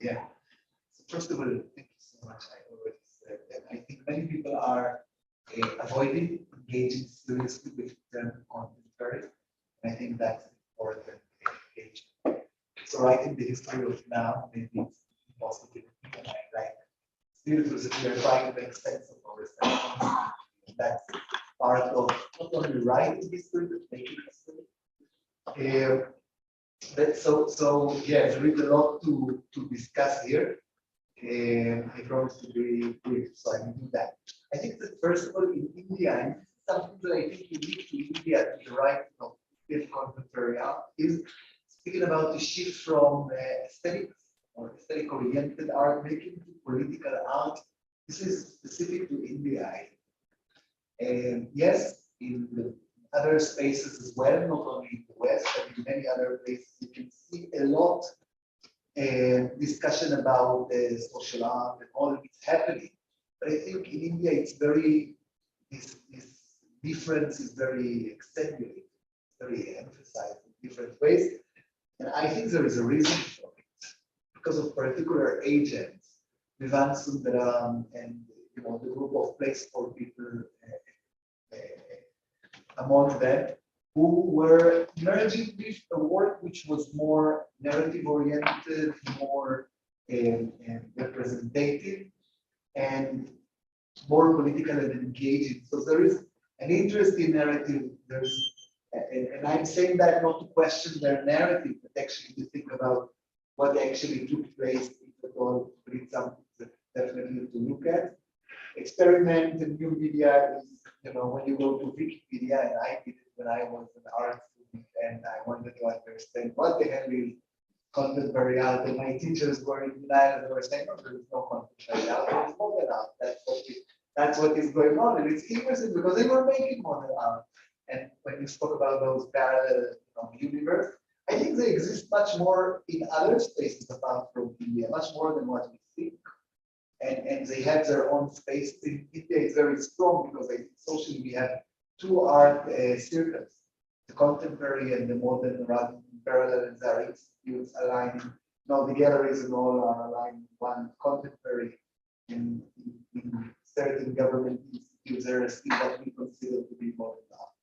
Yeah. So first of all, thank you so much. I already said that I think many people are avoiding engaging seriously with the term contemporary. I think that's important engagement. So writing the history of now maybe it's impossible, and I like still we are trying to make sense of ourselves. That's part of not only writing history, but making history. So yeah, there is a lot to discuss here. And I promise to be brief, so I will do that. I think that first of all, in India, and something that I think unique to India to the right of Indian contemporary art is speaking about the shift from aesthetics or aesthetic oriented art making to political art. This is specific to India. And yes, in the other spaces as well, not only in the West, but in many other places, you can see a lot discussion about social art and all of it's happening. But I think in India, it's very, this difference is very accentuated, very emphasized in different ways. And I think there is a reason for it because of particular agents, Vivan Sundaram and the group of place for people among them, who were merging with a work which was more narrative oriented, more representative, and more political and engaging. So there is an interest in narrative. And I'm saying that not to question their narrative, but actually to think about what actually took place, if at all, it's something definitely to look at. Experiment and new media is, when you go to Wikipedia, and I did it when I was an art student, and I wanted to understand what the hell is contemporary art, and my teachers were in denial, and they were saying, no, there is no contemporary art, there is modern art. That's what is going on, and it's interesting because they were making modern art. And when you spoke about those parallel universe, I think they exist much more in other spaces apart from India, much more than what we think. And they have their own space. In India, it's very strong because I think socially we have two art circles, the contemporary and the modern running parallel, and their institutes aligning. The galleries and all are aligned one contemporary in certain government institutes. There are still what we consider to be modern art.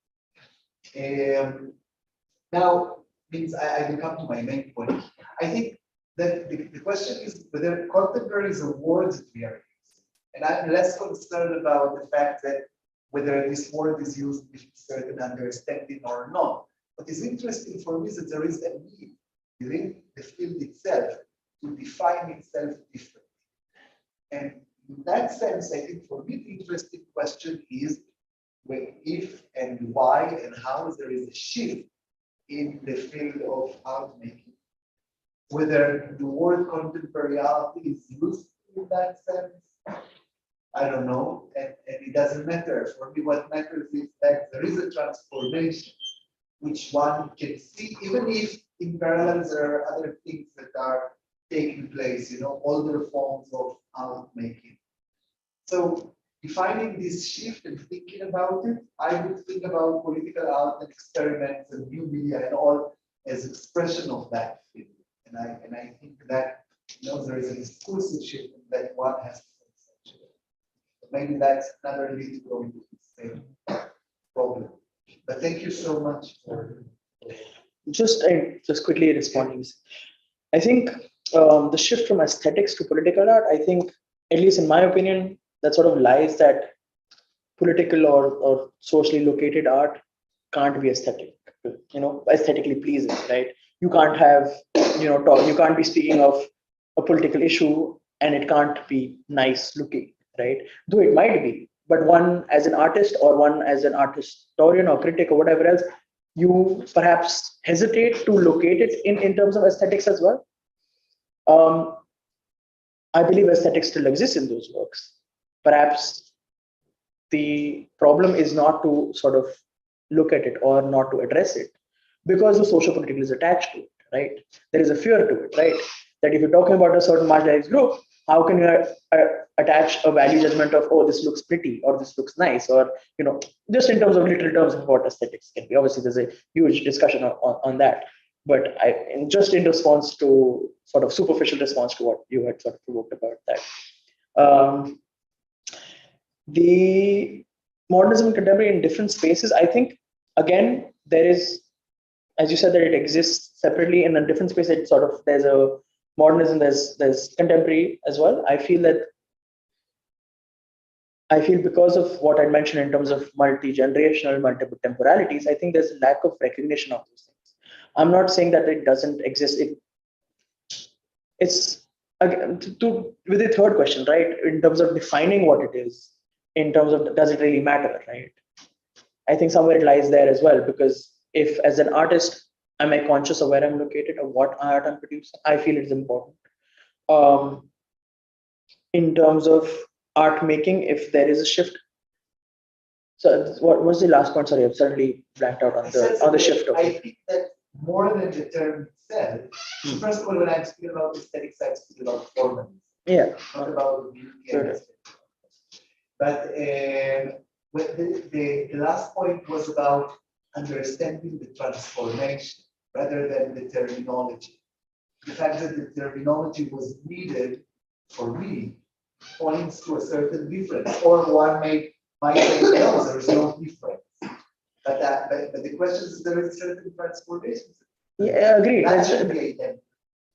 Now, means I will come to my main point. I think that the question is whether contemporary is a word that we are using. And I'm less concerned about the fact that whether this word is used with certain understanding or not. What is interesting for me is that there is a need within the field itself to define itself differently. And in that sense, I think for me, the interesting question is if and why and how there is a shift in the field of art making. Whether the word contemporary art is used in that sense, I don't know, and it doesn't matter. For me, what matters is that there is a transformation which one can see, even if in parallel there are other things that are taking place, older forms of art making. So defining this shift and thinking about it, I would think about political art and experiments and new media and all as expression of that field. And I think that there is a discursive shift that one has to conceptualize. Maybe that's another need to go into the same problem. But thank you so much for just quickly responding. I think the shift from aesthetics to political art, I think, at least in my opinion, that sort of lies that political or socially located art can't be aesthetic, aesthetically pleasing, right? You can't have, you can't be speaking of a political issue and it can't be nice looking, right? Though it might be, but one as an artist or one as an art historian or critic or whatever else, you perhaps hesitate to locate it in terms of aesthetics as well. I believe aesthetics still exists in those works. Perhaps the problem is not to sort of look at it or not to address it because the social political is attached to it, right? There is a fear to it, right? That if you're talking about a certain marginalized group, how can you attach a value judgment of, oh, this looks pretty or this looks nice, or just in terms of literal terms of what aesthetics can be. Obviously, there's a huge discussion on that. But just in response to sort of superficial response to what you had sort of provoked about that. The modernism and contemporary in different spaces, I think, again, there is, as you said, that it exists separately in a different space. It sort of, there's a modernism, there's contemporary as well. I feel because of what I mentioned in terms of multi-generational, multiple temporalities, I think there's a lack of recognition of those things. I'm not saying that it doesn't exist. It's again with the third question, right? In terms of defining what it is, in terms of does it really matter, right? I think somewhere it lies there as well, because if as an artist, am I conscious of where I'm located or what art I'm producing? I feel it's important. Um, in terms of art making, if there is a shift. So what was the last point? Sorry, I've suddenly blanked out on the shift of I it. think that more than the term itself, first of all, when I'm speaking about aesthetics, I'm speaking about formalism, Yeah. not about the beauty and Sure. aesthetics. But the last point was about understanding the transformation rather than the terminology. The fact that the terminology was needed for me points to a certain difference, or one might say, no, there is no difference. But the question is, there is a certain transformation. Yeah, agreed. That should be identified.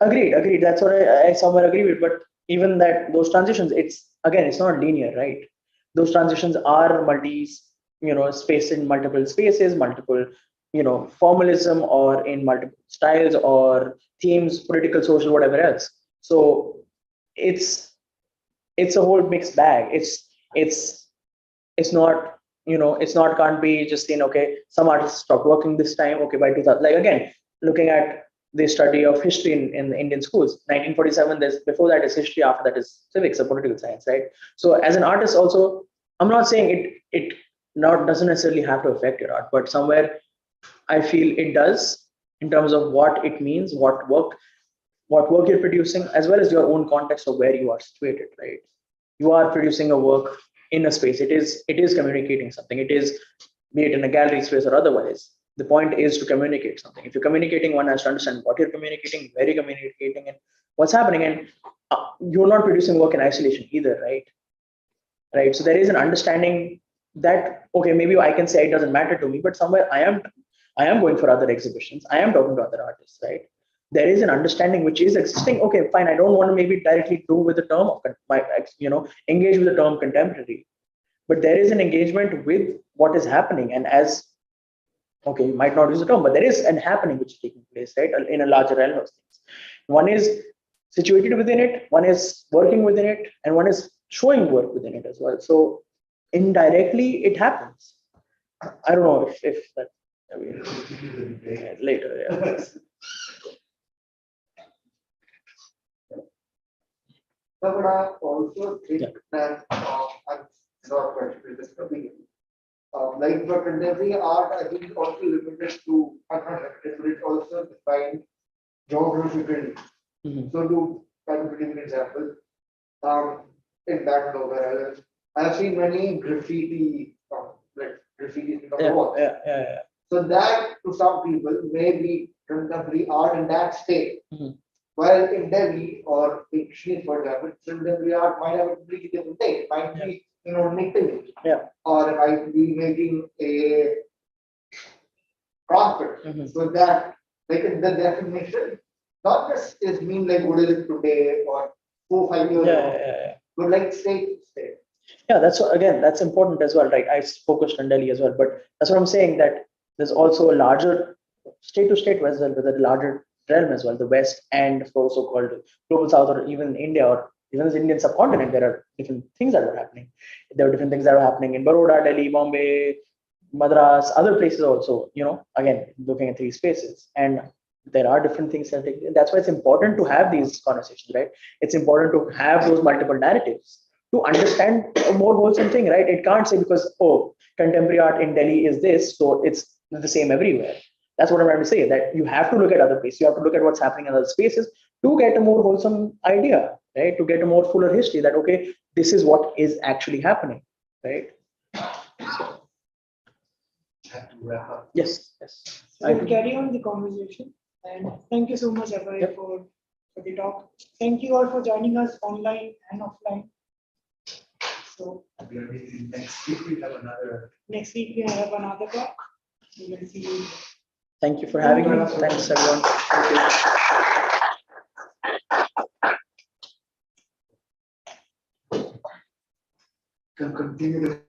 Agreed. That's what I somewhere agree with. But even that those transitions, it's not linear, right? Those transitions are spaced in multiple spaces, multiple, formalism, or in multiple styles or themes, political, social, whatever else. So it's a whole mixed bag. It's not, it's not, can't be just saying, okay, some artists stopped working this time, okay, by 2000, like again, looking at the study of history in the Indian schools, 1947, there's before that is history, after that is civics or political science, right? So as an artist also, I'm not saying it not doesn't necessarily have to affect your art, but somewhere I feel it does, in terms of what it means, what work you're producing, as well as your own context of where you are situated, right? You are producing a work in a space. It is communicating something. It is, be it in a gallery space or otherwise. The point is to communicate something. If you're communicating, one has to understand what you're communicating, where you're communicating, and what's happening. And you're not producing work in isolation either, right? Right. So there is an understanding that, okay, maybe I can say it doesn't matter to me, but somewhere I am going for other exhibitions. I am talking to other artists, right? There is an understanding which is existing. Okay, fine. I don't want to maybe directly do with the term of engage with the term contemporary, but there is an engagement with what is happening. And as, okay, you might not use the term, but there is an happening which is taking place, right, in a larger realm of things. One is situated within it, one is working within it, and one is showing work within it as well. So indirectly, it happens. I don't know if that, I mean, later, yeah. But I also think Yeah. that I'm not particularly discussing. Like for contemporary art, I think it's also limited to, I'm not limited, but it's also defined geographically. Mhm. So to give an example, in Bangalore, where I live, I've seen many graffiti, like graffitis on the Yeah, wall. yeah. So that to some people may be contemporary art in that state. Mhm. While in Delhi or in Kashmir, for example, contemporary art might have a completely different thing. It might be, knitting. Yeah. Or it might be making a carpet. Mhm. So that, like the definition, not just is mean like what is it today or 4 5 years Yeah, ago, yeah. but like state to state. Yeah, that's important as well, right? I focused on Delhi as well, but that's what I'm saying, that there's also a larger state to state as well, with a larger realm as well, the West, and also called global South, or even India, or even the Indian subcontinent. There are different things that are happening. There are different things that are happening in Baroda, Delhi, Bombay, Madras, other places also. Again, looking at these spaces, and there are different things that that's why it's important to have these conversations, right? It's important to have those multiple narratives to understand a more wholesome thing, right? It can't say because, oh, contemporary art in Delhi is this, so it's the same everywhere. That's what I'm trying to say, that you have to look at other places. You have to look at what's happening in other spaces to get a more wholesome idea, right? To get a more fuller history that, okay, this is what is actually happening, right? Have to wrap up. Yes. So we'll carry on the conversation. And thank you so much, Abhay, Yep. for the talk. Thank you all for joining us online and offline. So We are meeting next week. We have another. next week we have another talk. We will see you. Thank you for having me. Thanks, everyone. Thank you. Can continue the